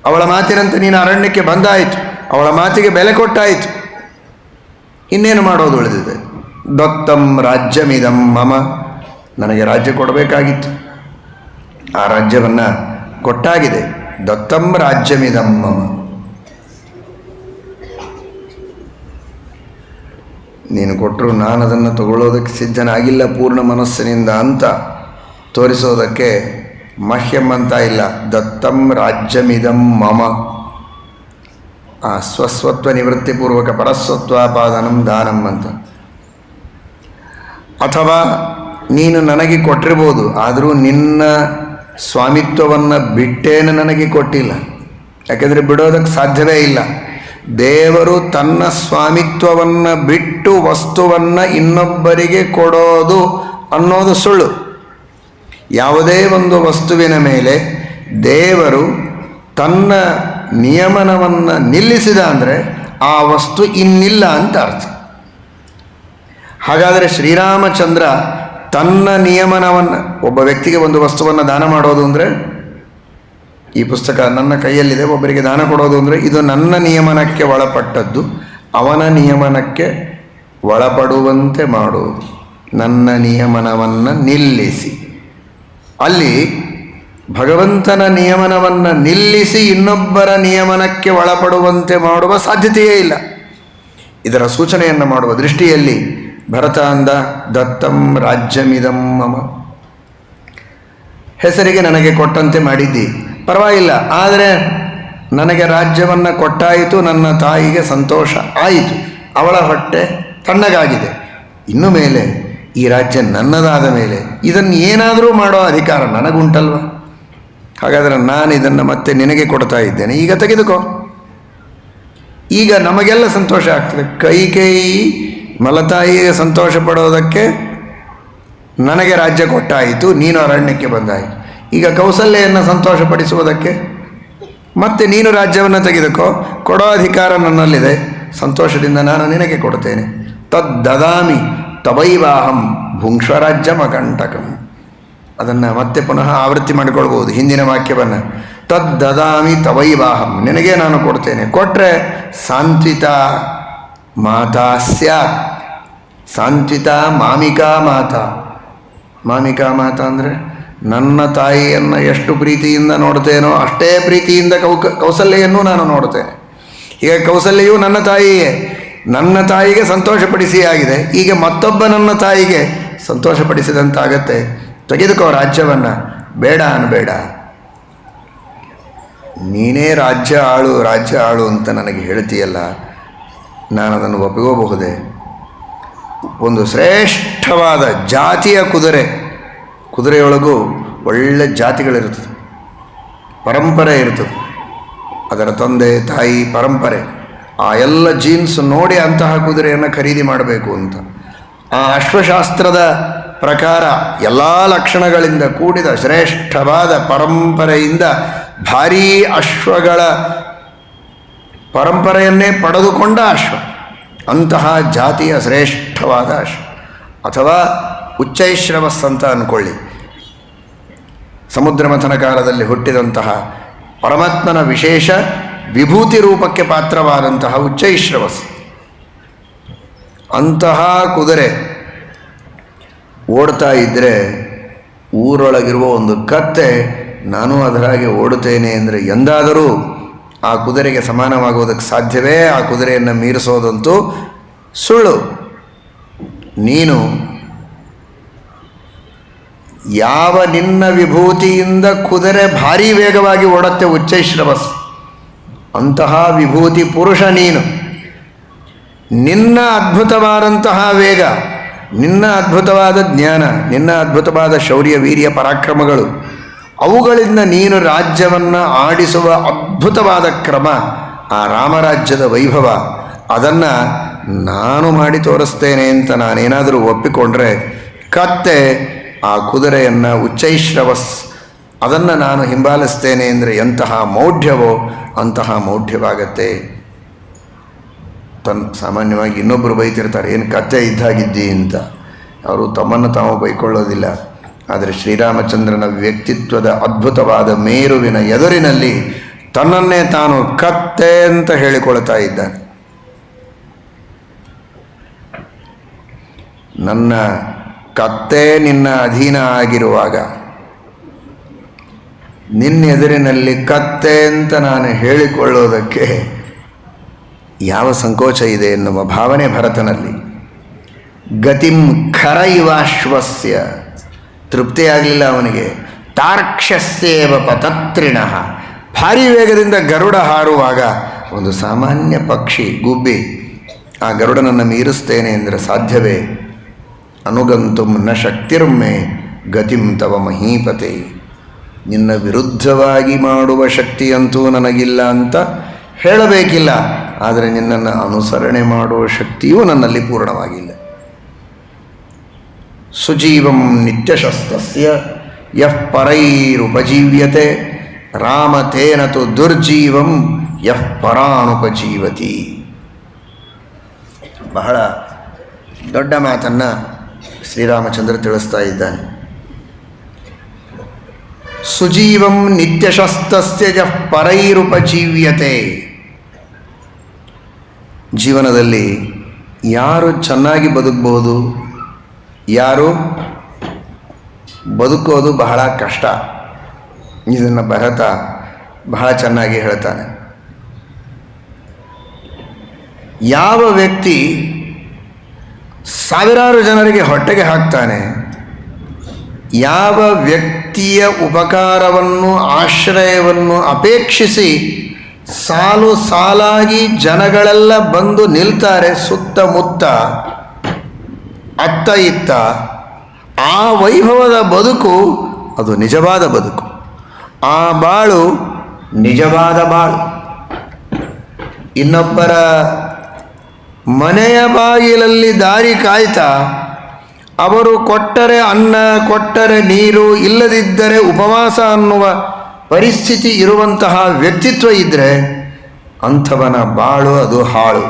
ಅವಳ ಮಾತಿನಂತೆ ನೀನು ಅರಣ್ಯಕ್ಕೆ ಬಂದಾಯಿತು, ಅವಳ ಮಾತಿಗೆ ಬೆಲೆ ಕೊಟ್ಟಾಯಿತು. ಇನ್ನೇನು ಮಾಡೋದು ಉಳಿದಿದೆ. ದತ್ತಂ ರಾಜ್ಯಮಿದಂ ಮಮ, ನನಗೆ ರಾಜ್ಯ ಕೊಡಬೇಕಾಗಿತ್ತು, ಆ ರಾಜ್ಯವನ್ನು ಕೊಟ್ಟಾಗಿದೆ. ದತ್ತಂ ರಾಜ್ಯಮಿದಂ ಮಮ, ನೀನು ಕೊಟ್ಟರು ನಾನು ಅದನ್ನು ತಗೊಳ್ಳೋದಕ್ಕೆ ಸಿದ್ಧನಾಗಿಲ್ಲ ಪೂರ್ಣ ಮನಸ್ಸಿನಿಂದ ಅಂತ ತೋರಿಸೋದಕ್ಕೆ ಮಹ್ಯಂ ಅಂತ ಇಲ್ಲ. ದತ್ತಂ ರಾಜ್ಯಮಿದಂ ಮಮ, ಆ ಸ್ವಸ್ವತ್ವ ನಿವೃತ್ತಿಪೂರ್ವಕ ಪರಸ್ವತ್ವಾಪಾದನಂ ದಾನಂ ಅಂತ. ಅಥವಾ ನೀನು ನನಗೆ ಕೊಟ್ಟಿರ್ಬೋದು, ಆದರೂ ನಿನ್ನ ಸ್ವಾಮಿತ್ವವನ್ನು ಬಿಟ್ಟೇನು ನನಗೆ ಕೊಟ್ಟಿಲ್ಲ, ಯಾಕೆಂದರೆ ಬಿಡೋದಕ್ಕೆ ಸಾಧ್ಯವೇ ಇಲ್ಲ. ದೇವರು ತನ್ನ ಸ್ವಾಮಿತ್ವವನ್ನು ಬಿಟ್ಟು ವಸ್ತುವನ್ನು ಇನ್ನೊಬ್ಬರಿಗೆ ಕೊಡೋದು ಅನ್ನೋದು ಸುಳ್ಳು. ಯಾವುದೇ ಒಂದು ವಸ್ತುವಿನ ಮೇಲೆ ದೇವರು ತನ್ನ ನಿಯಮನವನ್ನು ನಿಲ್ಲಿಸಿದ ಅಂದರೆ ಆ ವಸ್ತು ಇನ್ನಿಲ್ಲ ಅಂತ ಅರ್ಥ. ಹಾಗಾದರೆ ಶ್ರೀರಾಮಚಂದ್ರ ತನ್ನ ನಿಯಮನವನ್ನು, ಒಬ್ಬ ವ್ಯಕ್ತಿಗೆ ಒಂದು ವಸ್ತುವನ್ನು ದಾನ ಮಾಡೋದು ಅಂದರೆ, ಈ ಪುಸ್ತಕ ನನ್ನ ಕೈಯಲ್ಲಿದೆ, ಒಬ್ಬರಿಗೆ ದಾನ ಕೊಡೋದು ಅಂದರೆ ಇದು ನನ್ನ ನಿಯಮನಕ್ಕೆ ಒಳಪಟ್ಟದ್ದು, ಅವನ ನಿಯಮನಕ್ಕೆ ಒಳಪಡುವಂತೆ ಮಾಡುವುದು. ನನ್ನ ನಿಯಮನವನ್ನು ನಿಲ್ಲಿಸಿ, ಅಲ್ಲಿ ಭಗವಂತನ ನಿಯಮನವನ್ನು ನಿಲ್ಲಿಸಿ ಇನ್ನೊಬ್ಬರ ನಿಯಮನಕ್ಕೆ ಒಳಪಡುವಂತೆ ಮಾಡುವ ಸಾಧ್ಯತೆಯೇ ಇಲ್ಲ. ಇದರ ಸೂಚನೆಯನ್ನು ಮಾಡುವ ದೃಷ್ಟಿಯಲ್ಲಿ ಭರತ ಅಂದ, ದತ್ತಂ ರಾಜ್ಯಮಿದಂ ಮಮ, ಹೆಸರಿಗೆ ನನಗೆ ಕೊಟ್ಟಂತೆ ಮಾಡಿದ್ದಿ, ಪರವಾಗಿಲ್ಲ, ಆದರೆ ನನಗೆ ರಾಜ್ಯವನ್ನು ಕೊಟ್ಟಾಯಿತು, ನನ್ನ ತಾಯಿಗೆ ಸಂತೋಷ ಆಯಿತು, ಅವಳ ಹೊಟ್ಟೆ ತಣ್ಣಗಾಗಿದೆ. ಇನ್ನು ಮೇಲೆ ಈ ರಾಜ್ಯ ನನ್ನದಾದ ಮೇಲೆ ಇದನ್ನು ಏನಾದರೂ ಮಾಡೋ ಅಧಿಕಾರ ನನಗುಂಟಲ್ವ? ಹಾಗಾದರೆ ನಾನು ಇದನ್ನು ಮತ್ತೆ ನಿನಗೆ ಕೊಡ್ತಾ ಇದ್ದೇನೆ, ಈಗ ತೆಗೆದುಕೋ. ಈಗ ನಮಗೆಲ್ಲ ಸಂತೋಷ ಆಗ್ತದೆ. ಕೈಕೇಯಿ ಮಲತಾಯಿಗೆ ಸಂತೋಷ ಪಡೋದಕ್ಕೆ ನನಗೆ ರಾಜ್ಯ ಕೊಟ್ಟಾಯಿತು, ನೀನು ಅರಣ್ಯಕ್ಕೆ ಬಂದಾಯಿತು. ಈಗ ಕೌಸಲ್ಯನ್ನು ಸಂತೋಷಪಡಿಸುವುದಕ್ಕೆ ಮತ್ತೆ ನೀನು ರಾಜ್ಯವನ್ನು ತೆಗೆದುಕೋ, ಕೊಡೋ ಅಧಿಕಾರ ನನ್ನಲ್ಲಿದೆ, ಸಂತೋಷದಿಂದ ನಾನು ನಿನಗೆ ಕೊಡ್ತೇನೆ. ತದ್ದದಾಮಿ ತವೈವಾಹಂ ಭುಂಕ್ಷರಾಜ್ಯಂ ಅಕಂಟಕಂ. ಅದನ್ನು ಮತ್ತೆ ಪುನಃ ಆವೃತ್ತಿ ಮಾಡಿಕೊಳ್ಬೋದು ಹಿಂದಿನ ವಾಕ್ಯವನ್ನು. ತದ್ದದಾಮಿ ತವೈವಾಹಂ, ನಿನಗೆ ನಾನು ಕೊಡ್ತೇನೆ. ಕೊಟ್ಟರೆ ಸಾಂತ್ವಿತ ಮಾತಾ ಸ್ಯಾತ್, ಸಾಂಚಿತಾ ಮಾಮಿಕಾ ಮಾತಾ. ಮಾಮಿಕಾ ಮಾತಾ ಅಂದರೆ ನನ್ನ ತಾಯಿಯನ್ನು ಎಷ್ಟು ಪ್ರೀತಿಯಿಂದ ನೋಡ್ತೇನೋ ಅಷ್ಟೇ ಪ್ರೀತಿಯಿಂದ ಕೌಸಲ್ಯನ್ನು ನಾನು ನೋಡ್ತೇನೆ. ಈಗ ಕೌಸಲ್ಯೆಯು ನನ್ನ ತಾಯಿಯೇ. ನನ್ನ ತಾಯಿಗೆ ಸಂತೋಷಪಡಿಸಿ ಆಗಿದೆ, ಈಗ ಮತ್ತೊಬ್ಬ ನನ್ನ ತಾಯಿಗೆ ಸಂತೋಷಪಡಿಸಿದಂತಾಗತ್ತೆ. ತೆಗೆದುಕೋ ರಾಜ್ಯವನ್ನು, ಬೇಡ ಅನ್ಬೇಡ. ನೀನೇ ರಾಜ್ಯ ಆಳು ಅಂತ ನನಗೆ ಹೇಳ್ತೀಯಲ್ಲ, ನಾನು ಅದನ್ನು ಒಪ್ಪಿಕೋಬಹುದೇ? ಒಂದು ಶ್ರೇಷ್ಠವಾದ ಜಾತಿಯ ಕುದುರೆಯೊಳಗೂ ಒಳ್ಳೆ ಜಾತಿಗಳಿರ್ತದೆ, ಪರಂಪರೆ ಇರ್ತದೆ, ಅದರ ತಂದೆ ತಾಯಿ ಪರಂಪರೆ, ಆ ಎಲ್ಲ ಜೀನ್ಸ್ ನೋಡಿ ಅಂತಹ ಕುದುರೆಯನ್ನು ಖರೀದಿ ಮಾಡಬೇಕು ಅಂತ. ಆ ಅಶ್ವಶಾಸ್ತ್ರದ ಪ್ರಕಾರ ಎಲ್ಲ ಲಕ್ಷಣಗಳಿಂದ ಕೂಡಿದ ಶ್ರೇಷ್ಠವಾದ ಪರಂಪರೆಯಿಂದ ಭಾರೀ ಅಶ್ವಗಳ ಪರಂಪರೆಯನ್ನೇ ಪಡೆದುಕೊಂಡ ಅಶ್ವ, ಅಂತಹ ಜಾತಿಯ ಶ್ರೇಷ್ಠವಾದ ಅಶ್ವ. ಅಥವಾ ಉಚ್ಚೈಶ್ರವಸ್ ಅಂತ ಅಂದ್ಕೊಳ್ಳಿ, ಸಮುದ್ರ ಮಥನ ಕಾಲದಲ್ಲಿ ಹುಟ್ಟಿದಂತಹ ಪರಮಾತ್ಮನ ವಿಶೇಷ ವಿಭೂತಿ ರೂಪಕ್ಕೆ ಪಾತ್ರವಾದಂತಹ ಉಚ್ಚೈಶ್ರವಸ್. ಅಂತಹ ಕುದುರೆ ಓಡ್ತಾ ಇದ್ದರೆ ಊರೊಳಗಿರುವ ಒಂದು ಕತ್ತೆ ನಾನು ಅದರಾಗೆ ಓಡುತ್ತೇನೆ ಅಂದರೆ ಎಂದಾದರೂ ಆ ಕುದುರೆಗೆ ಸಮಾನವಾಗುವುದಕ್ಕೆ ಸಾಧ್ಯವೇ? ಆ ಕುದುರೆಯನ್ನು ಮೀರಿಸೋದಂತೂ ಸುಳ್ಳು. ನೀನು ಯಾವ ನಿನ್ನ ವಿಭೂತಿಯಿಂದ ಕುದುರೆ ಭಾರೀ ವೇಗವಾಗಿ ಓಡುತ್ತೆ ಉಚ್ಚೈಶ್ರವಸ್, ಅಂತಹ ವಿಭೂತಿ ಪುರುಷ ನೀನು. ನಿನ್ನ ಅದ್ಭುತವಾದಂತಹ ವೇಗ, ನಿನ್ನ ಅದ್ಭುತವಾದ ಜ್ಞಾನ, ನಿನ್ನ ಅದ್ಭುತವಾದ ಶೌರ್ಯ ವೀರ್ಯ ಪರಾಕ್ರಮಗಳು, ಅವುಗಳಿಂದ ನೀನು ರಾಜ್ಯವನ್ನು ಆಡಿಸುವ ಅದ್ಭುತವಾದ ಕ್ರಮ, ಆ ರಾಮರಾಜ್ಯದ ವೈಭವ, ಅದನ್ನು ನಾನು ಮಾಡಿ ತೋರಿಸ್ತೇನೆ ಅಂತ ನಾನೇನಾದರೂ ಒಪ್ಪಿಕೊಂಡ್ರೆ ಕತ್ತೆ ಆ ಕುದುರೆಯನ್ನು ಉಚ್ಚೈಶ್ರವಸ್ ಅದನ್ನು ನಾನು ಹಿಂಬಾಲಿಸ್ತೇನೆ ಅಂದರೆ ಎಂತಹ ಮೌಢ್ಯವೋ ಅಂತಹ ಮೌಢ್ಯವಾಗತ್ತೆ. ಸಾಮಾನ್ಯವಾಗಿ ಇನ್ನೊಬ್ಬರು ಬೈತಿರ್ತಾರೆ, ಏನು ಕತ್ತೆ ಇದ್ದಾಗಿದ್ದಿ ಅಂತ. ಅವರು ತಮ್ಮನ್ನು ತಾವು ಬೈಕೊಳ್ಳೋದಿಲ್ಲ. ಆದರೆ ಶ್ರೀರಾಮಚಂದ್ರನ ವ್ಯಕ್ತಿತ್ವದ ಅದ್ಭುತವಾದ ಮೇರುವಿನ ಎದುರಿನಲ್ಲಿ ತನ್ನನ್ನೇ ತಾನು ಕತ್ತೆ ಅಂತ ಹೇಳಿಕೊಳ್ತಾ ಇದ್ದಾನೆ. ನನ್ನ ಕತ್ತೆ ನಿನ್ನ ಅಧೀನ ಆಗಿರುವಾಗ ನಿನ್ನೆದುರಿನಲ್ಲಿ ಕತ್ತೆ ಅಂತ ನಾನು ಹೇಳಿಕೊಳ್ಳೋದಕ್ಕೆ ಯಾವ ಸಂಕೋಚ ಇದೆ ಎನ್ನುವ ಭಾವನೆ ಭರತನಲ್ಲಿ. ಗತಿಂ ಖರ ಇವಾಶ್ವಸ್ಯ, ತೃಪ್ತಿಯಾಗಲಿಲ್ಲ ಅವನಿಗೆ. ತಾರ್ಕ್ಷ್ಯಸ್ಯೇವ ಪತತ್ರಿಣಃ, ಭಾರೀ ವೇಗದಿಂದ ಗರುಡ ಹಾರುವಾಗ ಒಂದು ಸಾಮಾನ್ಯ ಪಕ್ಷಿ ಗುಬ್ಬಿ ಆ ಗರುಡನನ್ನು ಮೀರಿಸ್ತೇನೆ ಅಂದರೆ ಸಾಧ್ಯವೇ? ಅನುಗಂತುಂ ನ ಶಕ್ತಿರ್ಮೆ ಗತಿಂ ತವ ಮಹೀಪತೆ, ನಿನ್ನ ವಿರುದ್ಧವಾಗಿ ಮಾಡುವ ಶಕ್ತಿಯಂತೂ ನನಗಿಲ್ಲ ಅಂತ ಹೇಳಬೇಕಿಲ್ಲ, ಆದರೆ ನಿನ್ನನ್ನು ಅನುಸರಣೆ ಮಾಡುವ ಶಕ್ತಿಯೂ ನನ್ನಲ್ಲಿ ಪೂರ್ಣವಾಗಿಲ್ಲ. ಸುಜೀವಂ ನಿತ್ಯಶಸ್ತಸ್ಯ ಯಃ ಪರೈರುಪಜೀವ್ಯತೆ ರಾಮ ತೇನ ತು ದುರ್ಜೀವಂ ಯಃ ಪರಾನುಪಜೀವತಿ. ಬಹಳ ದೊಡ್ಡ ಮಾತನ್ನು ಶ್ರೀರಾಮಚಂದ್ರ ತಿಳಿಸ್ತಾ ಇದ್ದಾನೆ. ಸುಜೀವಂ ನಿತ್ಯಶಸ್ತಸ್ಯ ಯಃ ಪರೈರುಪಜೀವ್ಯತೆ. ಜೀವನದಲ್ಲಿ ಯಾರು ಚೆನ್ನಾಗಿ ಬದುಕಬಹುದು, ಯಾರು ಬದುಕೋದು ಬಹಳ ಕಷ್ಟ. ಇದನ್ನು ಭರತ ಬಹಳ ಚೆನ್ನಾಗಿ ಹೇಳ್ತಾನೆ. ಯಾವ ವ್ಯಕ್ತಿ ಸಾವಿರಾರು ಜನರಿಗೆ ಹೊಟ್ಟೆಗೆ ಹಾಕ್ತಾನೆ, ಯಾವ ವ್ಯಕ್ತಿಯ ಉಪಕಾರವನ್ನು ಆಶ್ರಯವನ್ನು ಅಪೇಕ್ಷಿಸಿ ಸಾಲು ಸಾಲಾಗಿ ಜನಗಳೆಲ್ಲ ಬಂದು ನಿಲ್ತಾರೆ ಸುತ್ತಮುತ್ತ ಅತ್ತ ಇತ್ತ, ಆ ವೈಭವದ ಬದುಕು ಅದು ನಿಜವಾದ ಬದುಕು. ಆ ಬಾಳು ನಿಜವಾದ ಬಾಳು. ಇನ್ನೊಬ್ಬರ ಮನೆಯ ಬಾಗಿಲಲ್ಲಿ ದಾರಿ ಕಾಯ್ತಾ ಅವರು ಕೊಟ್ಟರೆ ಅನ್ನ, ಕೊಟ್ಟರೆ ನೀರು, ಇಲ್ಲದಿದ್ದರೆ ಉಪವಾಸ ಅನ್ನುವ ಪರಿಸ್ಥಿತಿ ಇರುವಂತಹ ವ್ಯಕ್ತಿತ್ವ ಇದ್ದರೆ ಅಂಥವನ ಬಾಳು ಅದು ಹಾಳು.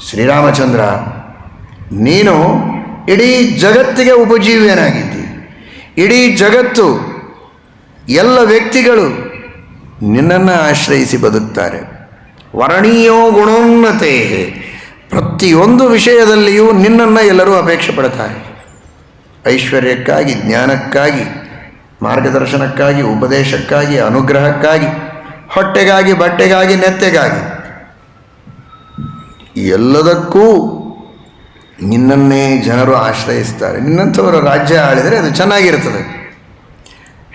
ಶ್ರೀರಾಮಚಂದ್ರ, ನೀನು ಇಡೀ ಜಗತ್ತಿಗೆ ಉಪಜೀವ್ಯನಾಗಿದ್ದಿ. ಇಡೀ ಜಗತ್ತು, ಎಲ್ಲ ವ್ಯಕ್ತಿಗಳು ನಿನ್ನನ್ನು ಆಶ್ರಯಿಸಿ ಬದುಕ್ತಾರೆ. ವರ್ಣೀಯೋ ಗುಣೋನ್ನತೆ, ಪ್ರತಿಯೊಂದು ವಿಷಯದಲ್ಲಿಯೂ ನಿನ್ನನ್ನು ಎಲ್ಲರೂ ಅಪೇಕ್ಷೆ ಪಡ್ತಾರೆ. ಐಶ್ವರ್ಯಕ್ಕಾಗಿ, ಜ್ಞಾನಕ್ಕಾಗಿ, ಮಾರ್ಗದರ್ಶನಕ್ಕಾಗಿ, ಉಪದೇಶಕ್ಕಾಗಿ, ಅನುಗ್ರಹಕ್ಕಾಗಿ, ಹೊಟ್ಟೆಗಾಗಿ, ಬಟ್ಟೆಗಾಗಿ, ನೆತ್ತೆಗಾಗಿ, ಎಲ್ಲದಕ್ಕೂ ನಿನ್ನನ್ನೇ ಜನರು ಆಶ್ರಯಿಸ್ತಾರೆ. ನಿನ್ನಂಥವರು ರಾಜ್ಯ ಆಳಿದರೆ ಅದು ಚೆನ್ನಾಗಿರ್ತದೆ.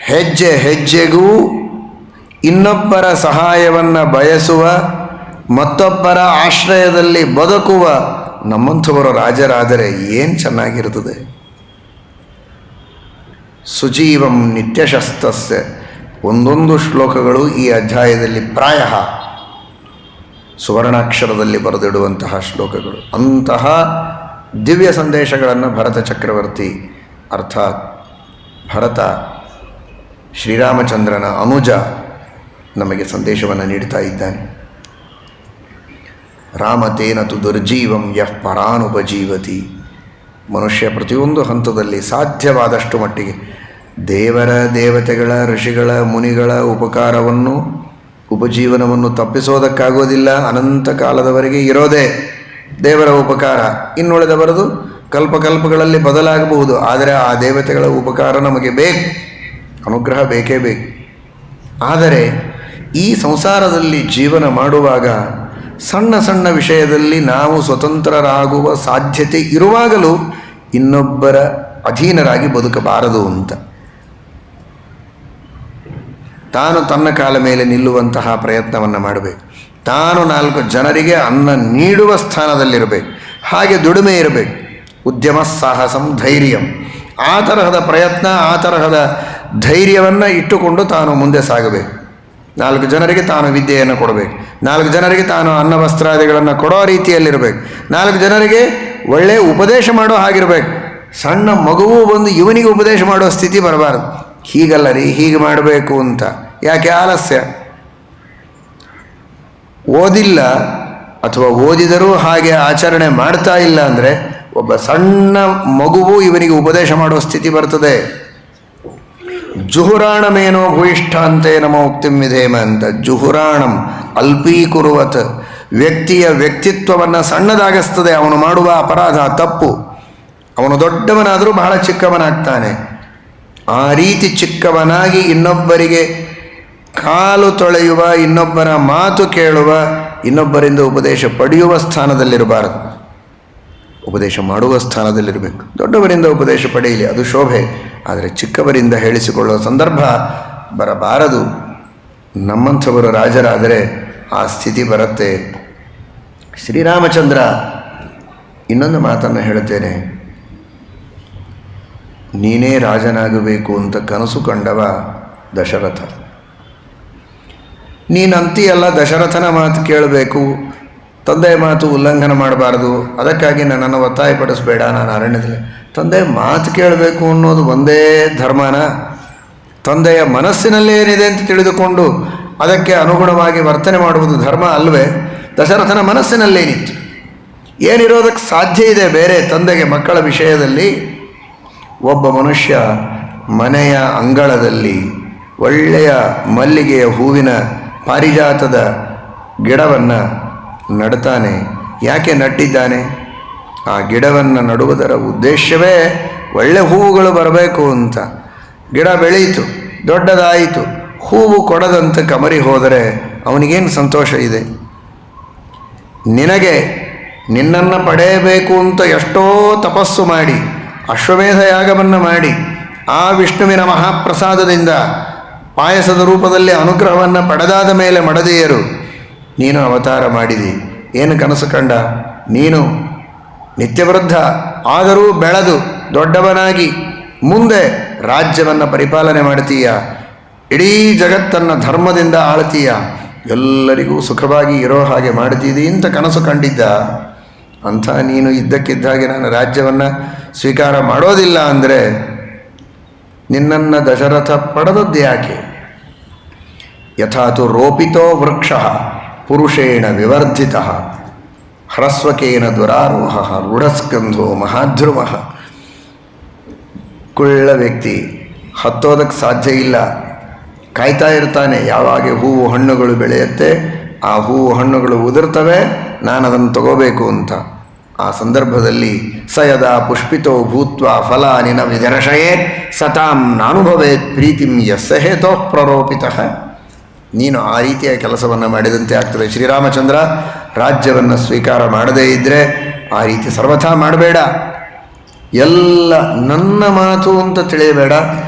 ಹೆಜ್ಜೆ ಹೆಜ್ಜೆಗೂ ಇನ್ನೊಬ್ಬರ ಸಹಾಯವನ್ನು ಬಯಸುವ, ಮತ್ತೊಬ್ಬರ ಆಶ್ರಯದಲ್ಲಿ ಬದುಕುವ ನಮ್ಮಂಥವರು ರಾಜರಾದರೆ ಏನು ಚೆನ್ನಾಗಿರ್ತದೆ. ಸುಜೀವಂ ನಿತ್ಯಶಸ್ತಸ್ಯ ಒಂದೊಂದು ಶ್ಲೋಕಗಳು ಈ ಅಧ್ಯಾಯದಲ್ಲಿ ಪ್ರಾಯ ಸುವರ್ಣಾಕ್ಷರದಲ್ಲಿ ಬರೆದಿಡುವಂತಹ ಶ್ಲೋಕಗಳು. ಅಂತಹ ದಿವ್ಯ ಸಂದೇಶಗಳನ್ನು ಭರತ ಚಕ್ರವರ್ತಿ ಅರ್ಥಾತ್ ಭರತ ಶ್ರೀರಾಮಚಂದ್ರನ ಅನುಜ ನಮಗೆ ಸಂದೇಶವನ್ನು ನೀಡ್ತಾ ಇದ್ದಾನೆ. ರಾಮತೇನ ತು ದುರ್ಜೀವಂ ಯಃ ಪರಾನುಪಜೀವತಿ. ಮನುಷ್ಯ ಪ್ರತಿಯೊಂದು ಹಂತದಲ್ಲಿ ಸಾಧ್ಯವಾದಷ್ಟು ಮಟ್ಟಿಗೆ ದೇವರ, ದೇವತೆಗಳ, ಋಷಿಗಳ, ಮುನಿಗಳ ಉಪಕಾರವನ್ನು, ಉಪಜೀವನವನ್ನು ತಪ್ಪಿಸೋದಕ್ಕಾಗೋದಿಲ್ಲ. ಅನಂತ ಕಾಲದವರೆಗೆ ಇರೋದೇ ದೇವರ ಉಪಕಾರ. ಇನ್ನುಳಿದವರದು ಕಲ್ಪಕಲ್ಪಗಳಲ್ಲಿ ಬದಲಾಗಬಹುದು. ಆದರೆ ಆ ದೇವತೆಗಳ ಉಪಕಾರ ನಮಗೆ ಬೇಕು, ಅನುಗ್ರಹ ಬೇಕೇ ಬೇಕು. ಆದರೆ ಈ ಸಂಸಾರದಲ್ಲಿ ಜೀವನ ಮಾಡುವಾಗ ಸಣ್ಣ ಸಣ್ಣ ವಿಷಯದಲ್ಲಿ ನಾವು ಸ್ವತಂತ್ರರಾಗುವ ಸಾಧ್ಯತೆ ಇರುವಾಗಲೂ ಇನ್ನೊಬ್ಬರ ಅಧೀನರಾಗಿ ಬದುಕಬಾರದು ಅಂತ ತಾನು ತನ್ನ ಕಾಲ ಮೇಲೆ ನಿಲ್ಲುವಂತಹ ಪ್ರಯತ್ನವನ್ನು ಮಾಡಬೇಕು. ತಾನು 4 ಜನರಿಗೆ ಅನ್ನ ನೀಡುವ ಸ್ಥಾನದಲ್ಲಿರಬೇಕು. ಹಾಗೆ ದುಡಿಮೆ ಇರಬೇಕು. ಉದ್ಯಮ, ಸಾಹಸಂ, ಧೈರ್ಯಂ. ಆ ತರಹದ ಪ್ರಯತ್ನ, ಆ ತರಹದ ಧೈರ್ಯವನ್ನು ಇಟ್ಟುಕೊಂಡು ತಾನು ಮುಂದೆ ಸಾಗಬೇಕು. 4 ಜನರಿಗೆ ತಾನು ವಿದ್ಯೆಯನ್ನು ಕೊಡಬೇಕು. 4 ಜನರಿಗೆ ತಾನು ಅನ್ನ ವಸ್ತ್ರಾದಿಗಳನ್ನು ಕೊಡೋ ರೀತಿಯಲ್ಲಿರಬೇಕು. 4 ಜನರಿಗೆ ಒಳ್ಳೆಯ ಉಪದೇಶ ಮಾಡೋ ಹಾಗಿರಬೇಕು. ಸಣ್ಣ ಮಗುವು ಬಂದು ಇವನಿಗೆ ಉಪದೇಶ ಮಾಡೋ ಸ್ಥಿತಿ ಬರಬಾರ್ದು. ಹೀಗಲ್ಲ ರೀ, ಹೀಗೆ ಮಾಡಬೇಕು ಅಂತ. ಯಾಕೆ ಆಲಸ್ಯ? ಓದಿಲ್ಲ ಅಥವಾ ಓದಿದರೂ ಹಾಗೆ ಆಚರಣೆ ಮಾಡ್ತಾ ಇಲ್ಲ ಅಂದರೆ ಒಬ್ಬ ಸಣ್ಣ ಮಗುವು ಇವನಿಗೆ ಉಪದೇಶ ಮಾಡೋ ಸ್ಥಿತಿ ಬರ್ತದೆ. ಜುಹುರಾಣಮೇನೋ ಭೂಯಿಷ್ಠಾಂತೆ ನಮ ಉಕ್ತಿಂ ವಿಧೇಮ ಅಂತ. ಜುಹುರಾಣಂ ಅಲ್ಪೀಕುರುವತ್. ವ್ಯಕ್ತಿಯ ವ್ಯಕ್ತಿತ್ವವನ್ನು ಸಣ್ಣದಾಗಿಸ್ತದೆ ಅವನು ಮಾಡುವ ಅಪರಾಧ, ತಪ್ಪು. ಅವನು ದೊಡ್ಡವನಾದರೂ ಬಹಳ ಚಿಕ್ಕವನಾಗ್ತಾನೆ. ಆ ರೀತಿ ಚಿಕ್ಕವನಾಗಿ ಇನ್ನೊಬ್ಬರಿಗೆ ಕಾಲು ತೊಳೆಯುವ, ಇನ್ನೊಬ್ಬರ ಮಾತು ಕೇಳುವ, ಇನ್ನೊಬ್ಬರಿಂದ ಉಪದೇಶ ಪಡೆಯುವ ಸ್ಥಾನದಲ್ಲಿರಬಾರದು. ಉಪದೇಶ ಮಾಡುವ ಸ್ಥಾನದಲ್ಲಿರಬೇಕು. ದೊಡ್ಡವರಿಂದ ಉಪದೇಶ ಪಡೆಯಲಿ, ಅದು ಶೋಭೆ. ಆದರೆ ಚಿಕ್ಕವರಿಂದ ಹೇಳಿಸಿಕೊಳ್ಳುವ ಸಂದರ್ಭ ಬರಬಾರದು. ನಮ್ಮಂಥವರು ರಾಜರಾದರೆ ಆ ಸ್ಥಿತಿ ಬರುತ್ತೆ. ಶ್ರೀರಾಮಚಂದ್ರ ಇನ್ನೊಂದು ಮಾತನ್ನು ಹೇಳುತ್ತೇನೆ. ನೀನೇ ರಾಜನಾಗಬೇಕು ಅಂತ ಕನಸು ಕಂಡವ ದಶರಥ. ನೀನಂತೀಯಲ್ಲ ದಶರಥನ ಮಾತು ಕೇಳಬೇಕು, ತಂದೆಯ ಮಾತು ಉಲ್ಲಂಘನೆ ಮಾಡಬಾರ್ದು, ಅದಕ್ಕಾಗಿ ನನ್ನನ್ನು ಒತ್ತಾಯಪಡಿಸಬೇಡ, ನಾನು ಅರಣ್ಯದಲ್ಲಿ. ತಂದೆ ಮಾತು ಕೇಳಬೇಕು ಅನ್ನೋದು ಒಂದೇ ಧರ್ಮನ? ತಂದೆಯ ಮನಸ್ಸಿನಲ್ಲೇ ಏನಿದೆ ಅಂತ ತಿಳಿದುಕೊಂಡು ಅದಕ್ಕೆ ಅನುಗುಣವಾಗಿ ವರ್ತನೆ ಮಾಡುವುದು ಧರ್ಮ ಅಲ್ವೇ? ದಶರಥನ ಮನಸ್ಸಿನಲ್ಲೇನಿತ್ತು? ಏನಿರೋದಕ್ಕೆ ಸಾಧ್ಯ ಇದೆ ಬೇರೆ ತಂದೆಗೆ ಮಕ್ಕಳ ವಿಷಯದಲ್ಲಿ? ಒಬ್ಬ ಮನುಷ್ಯ ಮನೆಯ ಅಂಗಳದಲ್ಲಿ ಒಳ್ಳೆಯ ಮಲ್ಲಿಗೆಯ ಹೂವಿನ ಪಾರಿಜಾತದ ಗಿಡವನ್ನು ನಡ್ತಾನೆ. ಯಾಕೆ ನಟ್ಟಿದ್ದಾನೆ? ಆ ಗಿಡವನ್ನು ನಡುವುದರ ಉದ್ದೇಶವೇ ಒಳ್ಳೆ ಹೂವುಗಳು ಬರಬೇಕು ಅಂತ. ಗಿಡ ಬೆಳೀತು, ದೊಡ್ಡದಾಯಿತು, ಹೂವು ಕೊಡದಂತೆ ಕಮರಿ ಹೋದರೆ ಅವನಿಗೇನು ಸಂತೋಷ ಇದೆ? ನಿನಗೆ ನಿನ್ನನ್ನು ಪಡೆಯಬೇಕು ಅಂತ ಎಷ್ಟೋ ತಪಸ್ಸು ಮಾಡಿ ಅಶ್ವಮೇಧ ಯಾಗವನ್ನು ಮಾಡಿ ಆ ವಿಷ್ಣುವಿನ ಮಹಾಪ್ರಸಾದದಿಂದ ಪಾಯಸದ ರೂಪದಲ್ಲಿ ಅನುಗ್ರಹವನ್ನು ಪಡೆದಾದ ಮೇಲೆ ಮಡದಿಯರು ನೀನು ಅವತಾರ ಮಾಡಿದಿ. ಏನು ಕನಸು ಕಂಡ? ನೀನು ನಿತ್ಯವೃದ್ಧ ಆದರೂ ಬೆಳೆದು ದೊಡ್ಡವನಾಗಿ ಮುಂದೆ ರಾಜ್ಯವನ್ನು ಪರಿಪಾಲನೆ ಮಾಡ್ತೀಯ, ಇಡೀ ಜಗತ್ತನ್ನು ಧರ್ಮದಿಂದ ಆಳ್ತೀಯ, ಎಲ್ಲರಿಗೂ ಸುಖವಾಗಿ ಇರೋ ಹಾಗೆ ಮಾಡ್ತಿದ್ದಿ ಅಂತ ಕನಸು ಕಂಡಿದ್ದ. ಅಂಥ ನೀನು ಇದ್ದಕ್ಕಿದ್ದಾಗೆ ನಾನು ರಾಜ್ಯವನ್ನು ಸ್ವೀಕಾರ ಮಾಡೋದಿಲ್ಲ ಅಂದರೆ ನಿನ್ನನ್ನು ದಶರಥ ಪಡೆದದ್ದು ಯಾಕೆ? ಯಥಾತು ರೋಪಿತೋ ವೃಕ್ಷ ಪುರುಷೇಣ ವಿವರ್ಧಿತ ಹ್ರಸ್ವಕೇನ ದುರಾರೋಹ ರೂಢಸ್ಕಂಧೋ ಮಹಾಧ್ರುವ. ಕುಳ್ಳ ವ್ಯಕ್ತಿ ಹತ್ತೋದಕ್ಕೆ ಸಾಧ್ಯ ಇಲ್ಲ, ಕಾಯ್ತಾ ಇರ್ತಾನೆ. ಯಾವಾಗ ಹೂವು ಹಣ್ಣುಗಳು ಬೆಳೆಯುತ್ತೆ, ಆ ಹೂವು ಹಣ್ಣುಗಳು ಉದುರ್ತವೆ, ನಾನು ಅದನ್ನು ತಗೋಬೇಕು ಅಂತ. ಆ ಸಂದರ್ಭದಲ್ಲಿ ಸ ಯದಾ ಪುಷ್ಪಿತೋ ಭೂತ್ವ ಫಲಾನಿನ ವಿದರ್ಶಯೇ ಸತಾಂ ನಾನುಭವೇತ್ ಪ್ರೀತಿಂ ಯಸ್ಯ ಹೇತೋಃ ಪ್ರರೋಪಿತಃ. ನೀನು ಆ ರೀತಿಯ ಕೆಲಸವನ್ನು ಮಾಡಿದಂತೆ ಆಗ್ತದೆ. ಶ್ರೀರಾಮಚಂದ್ರ ರಾಜ್ಯವನ್ನು ಸ್ವೀಕಾರ ಮಾಡದೇ ಇದ್ದರೆ ಆ ರೀತಿ ಸರ್ವಥಾ ಮಾಡಬೇಡ. ಎಲ್ಲ ನನ್ನ ಮಾತು ಅಂತ ತಿಳಿಯಬೇಡ.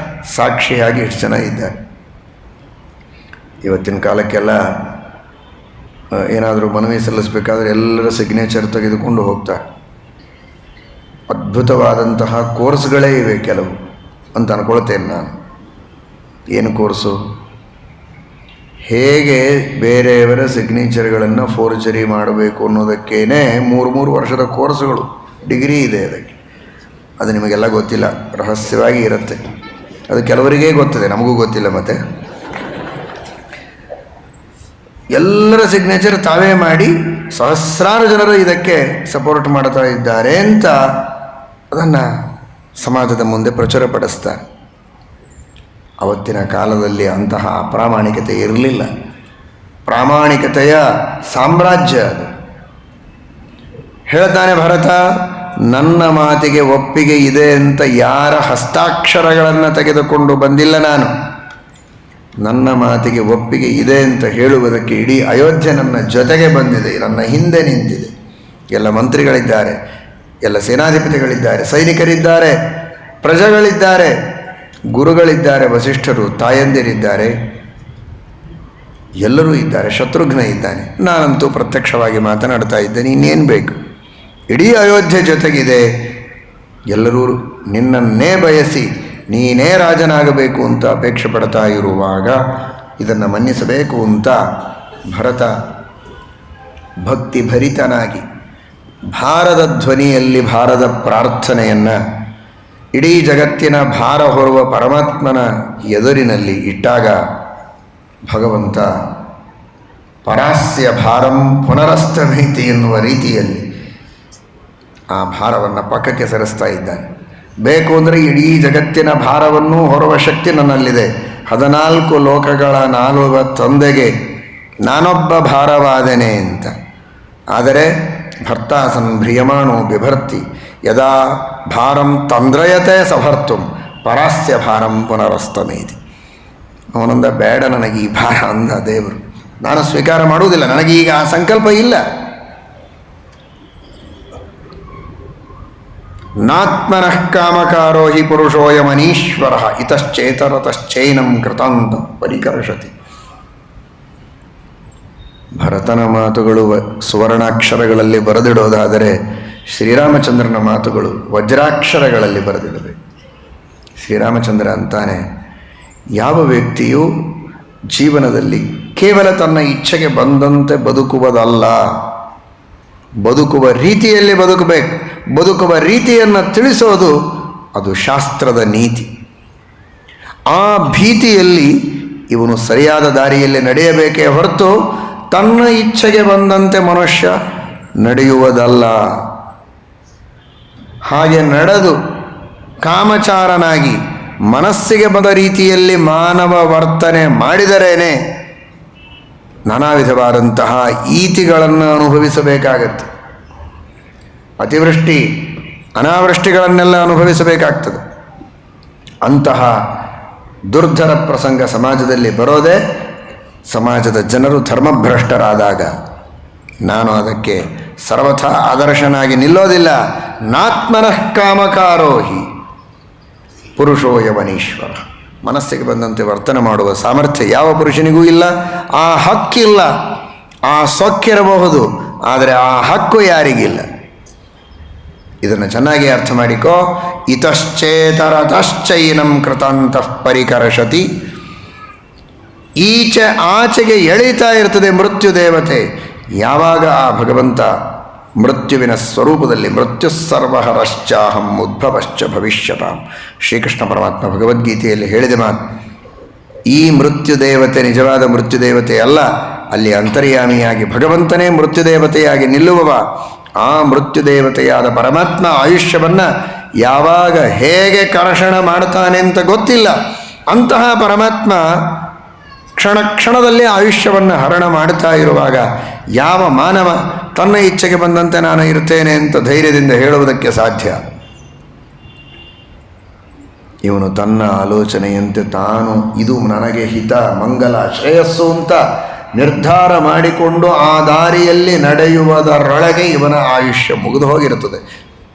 ಸಾಕ್ಷಿಯಾಗಿ ಎಷ್ಟು ಜನ ಇದ್ದಾರೆ. ಇವತ್ತಿನ ಕಾಲಕ್ಕೆಲ್ಲ ಏನಾದರೂ ಮನವಿ ಸಲ್ಲಿಸಬೇಕಾದ್ರೆ ಎಲ್ಲರ ಸಿಗ್ನೇಚರ್ ತೆಗೆದುಕೊಂಡು ಹೋಗ್ತಾರೆ. ಅದ್ಭುತವಾದಂತಹ ಕೋರ್ಸ್ಗಳೇ ಇವೆ ಕೆಲವು ಅಂತ ಅಂದ್ಕೊಳ್ತೇನೆ ನಾನು. ಏನು ಕೋರ್ಸು? ಹೇಗೆ ಬೇರೆಯವರ ಸಿಗ್ನೇಚರ್ಗಳನ್ನು ಫೋರ್ಜರಿ ಮಾಡಬೇಕು ಅನ್ನೋದಕ್ಕೇನೆ 3 ವರ್ಷದ ಕೋರ್ಸ್ಗಳು, ಡಿಗ್ರಿ ಇದೆ ಅದಕ್ಕೆ. ಅದು ನಿಮಗೆಲ್ಲ ಗೊತ್ತಿಲ್ಲ, ರಹಸ್ಯವಾಗಿ ಇರುತ್ತೆ. ಅದು ಕೆಲವರಿಗೇ ಗೊತ್ತದೆ, ನಮಗೂ ಗೊತ್ತಿಲ್ಲ. ಮತ್ತು ಎಲ್ಲರ ಸಿಗ್ನೇಚರ್ ತಾವೇ ಮಾಡಿ ಸಹಸ್ರಾರು ಜನರು ಇದಕ್ಕೆ ಸಪೋರ್ಟ್ ಮಾಡ್ತಾ ಇದ್ದಾರೆ ಅಂತ ಅದನ್ನು ಸಮಾಜದ ಮುಂದೆ ಪ್ರಚುರಪಡಿಸ್ತಾರೆ. ಅವತ್ತಿನ ಕಾಲದಲ್ಲಿ ಅಂತಹ ಅಪ್ರಾಮಾಣಿಕತೆ ಇರಲಿಲ್ಲ. ಪ್ರಾಮಾಣಿಕತೆಯ ಸಾಮ್ರಾಜ್ಯ ಅದು. ಹೇಳ್ತಾನೆ ಭರತ, ನನ್ನ ಮಾತಿಗೆ ಒಪ್ಪಿಗೆ ಇದೆ ಅಂತ ಯಾರ ಹಸ್ತಾಕ್ಷರಗಳನ್ನು ತೆಗೆದುಕೊಂಡು ಬಂದಿಲ್ಲ ನಾನು. ನನ್ನ ಮಾತಿಗೆ ಒಪ್ಪಿಗೆ ಇದೆ ಅಂತ ಹೇಳುವುದಕ್ಕೆ ಇಡೀ ಅಯೋಧ್ಯೆ ನನ್ನ ಜೊತೆಗೆ ಬಂದಿದೆ, ನನ್ನ ಹಿಂದೆ ನಿಂತಿದೆ. ಎಲ್ಲ ಮಂತ್ರಿಗಳಿದ್ದಾರೆ, ಎಲ್ಲ ಸೇನಾಧಿಪತಿಗಳಿದ್ದಾರೆ, ಸೈನಿಕರಿದ್ದಾರೆ, ಪ್ರಜೆಗಳಿದ್ದಾರೆ, ಗುರುಗಳಿದ್ದಾರೆ, ವಸಿಷ್ಠರು, ತಾಯಂದಿರಿದ್ದಾರೆ, ಎಲ್ಲರೂ ಇದ್ದಾರೆ. ಶತ್ರುಘ್ನ ಇದ್ದಾನೆ. ನಾನಂತೂ ಪ್ರತ್ಯಕ್ಷವಾಗಿ ಮಾತನಾಡ್ತಾ ಇದ್ದೇನೆ. ಇನ್ನೇನು ಬೇಕು? ಇಡೀ ಅಯೋಧ್ಯೆ ಜೊತೆಗಿದೆ. ಎಲ್ಲರೂ ನಿನ್ನನ್ನೇ ಬಯಸಿ ನೀನೇ ರಾಜನಾಗಬೇಕು ಅಂತ ಅಪೇಕ್ಷೆ ಪಡ್ತಾ ಇರುವಾಗ ಇದನ್ನು ಮನ್ನಿಸಬೇಕು ಅಂತ ಭರತ ಭಕ್ತಿಭರಿತನಾಗಿ ಭಾರದ ಧ್ವನಿಯಲ್ಲಿ ಭಾರದ ಪ್ರಾರ್ಥನೆಯನ್ನು ಇಡೀ ಜಗತ್ತಿನ ಭಾರ ಹೊರುವ ಪರಮಾತ್ಮನ ಎದುರಿನಲ್ಲಿ ಇಟ್ಟಾಗ ಭಗವಂತ ಪರಾಸ್ಯ ಭಾರಂ ಪುನರಸ್ತಭೀತಿ ಎನ್ನುವ ರೀತಿಯಲ್ಲಿ ಆ ಭಾರವನ್ನು ಪಕ್ಕಕ್ಕೆ ಸರಿಸ್ತಾ ಇದ್ದಾನೆ. ಬೇಕು ಅಂದರೆ ಇಡೀ ಜಗತ್ತಿನ ಭಾರವನ್ನು ಹೊರುವ ಶಕ್ತಿ ನನ್ನಲ್ಲಿದೆ. 14 ಲೋಕಗಳ ನಾಲ್ವ ತಂದೆಗೆ ನಾನೊಬ್ಬ ಭಾರವಾದೆನೆ ಅಂತ. ಆದರೆ ಭರ್ತಾಸನ್ ಭ್ರಿಯಮಾಣೋ ಬಿಭರ್ತಿ ಯದಾ ಭಾರಂ ತಂದ್ರಯತೆ ಸಭರ್ತುಂ ಪರಾಸ್ಯ ಭಾರಂ ಪುನರಸ್ತಮೇತಿ. ಅವನಂದ, ಬೇಡ ನನಗೆ ಈ ಭಾರ ಅಂದ ದೇವರು. ನಾನು ಸ್ವೀಕಾರ ಮಾಡುವುದಿಲ್ಲ, ನನಗೀಗ ಆ ಸಂಕಲ್ಪ ಇಲ್ಲ. ನಾತ್ಮನಃ ಕಾಮಕಾರೋ ಹಿ ಪುರುಷೋಯಮನೀಶ್ವರ ಇತಶ್ಚೇತರತಶ್ಚೈನಂ ಕೃತಾಂತ ಪರಿಕರ್ಷತಿ. ಭರತನ ಮಾತುಗಳು ಸುವರ್ಣಾಕ್ಷರಗಳಲ್ಲಿ ಬರೆದಿಡೋದಾದರೆ ಶ್ರೀರಾಮಚಂದ್ರನ ಮಾತುಗಳು ವಜ್ರಾಕ್ಷರಗಳಲ್ಲಿ ಬರೆದಿಡಬೇಕು. ಶ್ರೀರಾಮಚಂದ್ರ ಅಂತಾನೆ, ಯಾವ ವ್ಯಕ್ತಿಯು ಜೀವನದಲ್ಲಿ ಕೇವಲ ತನ್ನ ಇಚ್ಛೆಗೆ ಬಂದಂತೆ ಬದುಕುವುದಲ್ಲ, ಬದುಕುವ ರೀತಿಯಲ್ಲಿ ಬದುಕಬೇಕು. ಬದುಕುವ ರೀತಿಯನ್ನು ತಿಳಿಸೋದು ಅದು ಶಾಸ್ತ್ರದ ನೀತಿ. ಆ ಭೀತಿಯಲ್ಲಿ ಇವನು ಸರಿಯಾದ ದಾರಿಯಲ್ಲಿ ನಡೆಯಬೇಕೇ ಹೊರತು ತನ್ನ ಇಚ್ಛೆಗೆ ಬಂದಂತೆ ಮನುಷ್ಯ ನಡೆಯುವುದಲ್ಲ. ಹಾಗೆ ನಡೆದು ಕಾಮಚಾರನಾಗಿ ಮನಸ್ಸಿಗೆ ಬಂದ ರೀತಿಯಲ್ಲಿ ಮಾನವ ವರ್ತನೆ ಮಾಡಿದರೇನೆ ನಾನಾ ವಿಧವಾದಂತಹ ಈತಿಗಳನ್ನು ಅನುಭವಿಸಬೇಕಾಗತ್ತೆ. ಅತಿವೃಷ್ಟಿ ಅನಾವೃಷ್ಟಿಗಳನ್ನೆಲ್ಲ ಅನುಭವಿಸಬೇಕಾಗ್ತದೆ. ಅಂತಹ ದುರ್ಧರ ಪ್ರಸಂಗ ಸಮಾಜದಲ್ಲಿ ಬರೋದೇ ಸಮಾಜದ ಜನರು ಧರ್ಮಭ್ರಷ್ಟರಾದಾಗ. ನಾನು ಅದಕ್ಕೆ ಸರ್ವಥಾ ಆದರ್ಶನಾಗಿ ನಿಲ್ಲೋದಿಲ್ಲ. ನಾತ್ಮನಃ ಕಾಮಕಾರೋಹಿ ಪುರುಷೋಯವನೀಶ್ವರ. ಮನಸ್ಸಿಗೆ ಬಂದಂತೆ ವರ್ತನೆ ಮಾಡುವ ಸಾಮರ್ಥ್ಯ ಯಾವ ಪುರುಷನಿಗೂ ಇಲ್ಲ. ಆ ಹಕ್ಕಿಲ್ಲ. ಆ ಸೊಕ್ಕಿರಬಹುದು, ಆದರೆ ಆ ಹಕ್ಕು ಯಾರಿಗಿಲ್ಲ. ಇದನ್ನು ಚೆನ್ನಾಗಿ ಅರ್ಥ ಮಾಡಿಕೋ. ಇತಶ್ಚೇತರತಶ್ಚೈನಂ ಕೃತಾಂತಃ ಪರಿಕರ್ಷತಿ. ಈಚೆ ಆಚೆಗೆ ಎಳೀತಾ ಇರ್ತದೆ ಮೃತ್ಯು ದೇವತೆ. ಯಾವಾಗ ಆ ಭಗವಂತ ಮೃತ್ಯುವಿನ ಸ್ವರೂಪದಲ್ಲಿ ಮೃತ್ಯು ಸರ್ವಹರಶ್ಚಾಹಂ ಉದ್ಭವಶ್ಚ ಭವಿಷ್ಯತಾಂ, ಶ್ರೀಕೃಷ್ಣ ಪರಮಾತ್ಮ ಭಗವದ್ಗೀತೆಯಲ್ಲಿ ಹೇಳಿದ ಮಾತು. ಈ ಮೃತ್ಯು ದೇವತೆ ನಿಜವಾದ ಮೃತ್ಯು ದೇವತೆ ಅಲ್ಲ, ಅಲ್ಲಿ ಅಂತರ್ಯಾಮಿಯಾಗಿ ಭಗವಂತನೇ ಮೃತ್ಯುದೇವತೆಯಾಗಿ ನಿಲ್ಲುವವ. ಆ ಮೃತ್ಯುದೇವತೆಯಾದ ಪರಮಾತ್ಮ ಆಯುಷ್ಯವನ್ನು ಯಾವಾಗ ಹೇಗೆ ಕರ್ಷಣ ಮಾಡ್ತಾನೆ ಅಂತ ಗೊತ್ತಿಲ್ಲ. ಅಂತಹ ಪರಮಾತ್ಮ ಕ್ಷಣ ಕ್ಷಣದಲ್ಲಿ ಆಯುಷ್ಯವನ್ನು ಹರಣ ಮಾಡ್ತಾ ಇರುವಾಗ ಯಾವ ಮಾನವ ತನ್ನ ಇಚ್ಛೆಗೆ ಬಂದಂತೆ ನಾನು ಇರ್ತೇನೆ ಅಂತ ಧೈರ್ಯದಿಂದ ಹೇಳುವುದಕ್ಕೆ ಸಾಧ್ಯ? ಇವನು ತನ್ನ ಆಲೋಚನೆಯಂತೆ ತಾನು ಇದು ನನಗೆ ಹಿತ, ಮಂಗಲ, ಶ್ರೇಯಸ್ಸು ಅಂತ ನಿರ್ಧಾರ ಮಾಡಿಕೊಂಡು ಆ ದಾರಿಯಲ್ಲಿ ನಡೆಯುವುದರೊಳಗೆ ಇವನ ಆಯುಷ್ಯ ಮುಗಿದು ಹೋಗಿರುತ್ತದೆ.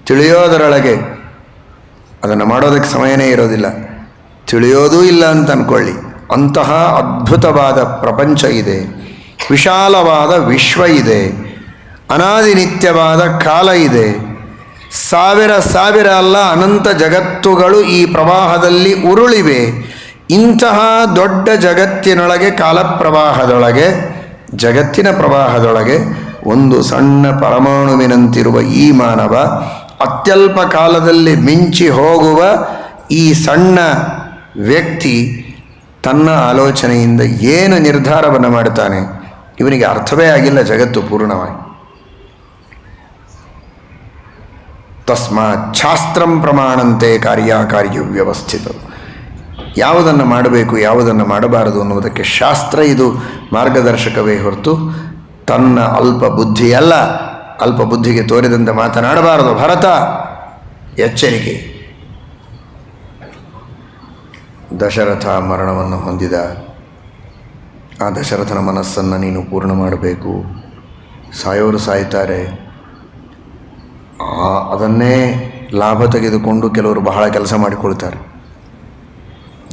ತಿಳಿಯೋದರೊಳಗೆ ಅದನ್ನು ಮಾಡೋದಕ್ಕೆ ಸಮಯನೇ ಇರೋದಿಲ್ಲ, ತಿಳಿಯೋದೂ ಇಲ್ಲ ಅಂತ ಅಂದ್ಕೊಳ್ಳಿ. ಅಂತಹ ಅದ್ಭುತವಾದ ಪ್ರಪಂಚ ಇದೆ, ವಿಶಾಲವಾದ ವಿಶ್ವ ಇದೆ, ಅನಾದಿ ನಿತ್ಯವಾದ ಕಾಲ ಇದೆ. ಸಾವಿರ ಸಾವಿರ ಅಲ್ಲ, ಅನಂತ ಜಗತ್ತುಗಳು ಈ ಪ್ರವಾಹದಲ್ಲಿ ಉರುಳಿವೆ. ಇಂತಹ ದೊಡ್ಡ ಜಗತ್ತಿನೊಳಗೆ, ಕಾಲಪ್ರವಾಹದೊಳಗೆ, ಜಗತ್ತಿನ ಪ್ರವಾಹದೊಳಗೆ ಒಂದು ಸಣ್ಣ ಪರಮಾಣುವಿನಂತಿರುವ ಈ ಮಾನವ ಅತ್ಯಲ್ಪ ಕಾಲದಲ್ಲಿ ಮಿಂಚಿ ಹೋಗುವ ಈ ಸಣ್ಣ ವ್ಯಕ್ತಿ ತನ್ನ ಆಲೋಚನೆಯಿಂದ ಏನು ನಿರ್ಧಾರವನ್ನು ಮಾಡ್ತಾನೆ? ಇವನಿಗೆ ಅರ್ಥವೇ ಆಗಿಲ್ಲ ಜಗತ್ತು ಪೂರ್ಣವಾಗಿ. ತಸ್ಮಾತ್ ಶಾಸ್ತ್ರಂ ಪ್ರಮಾಣಂತೆ ಕಾರ್ಯಕಾರ್ಯ ವ್ಯವಸ್ಥಿತ. ಯಾವುದನ್ನು ಮಾಡಬೇಕು, ಯಾವುದನ್ನು ಮಾಡಬಾರದು ಅನ್ನುವುದಕ್ಕೆ ಶಾಸ್ತ್ರ ಇದು ಮಾರ್ಗದರ್ಶಕವೇ ಹೊರತು ತನ್ನ ಅಲ್ಪ ಬುದ್ಧಿಯಲ್ಲ. ಅಲ್ಪ ಬುದ್ಧಿಗೆ ತೋರಿದಂತೆ ಮಾತನಾಡಬಾರದು. ಭರತ, ಎಚ್ಚರಿಕೆ. ದಶರಥ ಮರಣವನ್ನು ಹೊಂದಿದ. ಆ ದಶರಥನ ಮನಸ್ಸನ್ನು ನೀನು ಪೂರ್ಣ ಮಾಡಬೇಕು. ಸಾಯೋರು ಸಾಯ್ತಾರೆ, ಅದನ್ನೇ ಲಾಭ ತೆಗೆದುಕೊಂಡು ಕೆಲವರು ಬಹಳ ಕೆಲಸ ಮಾಡಿಕೊಳ್ತಾರೆ.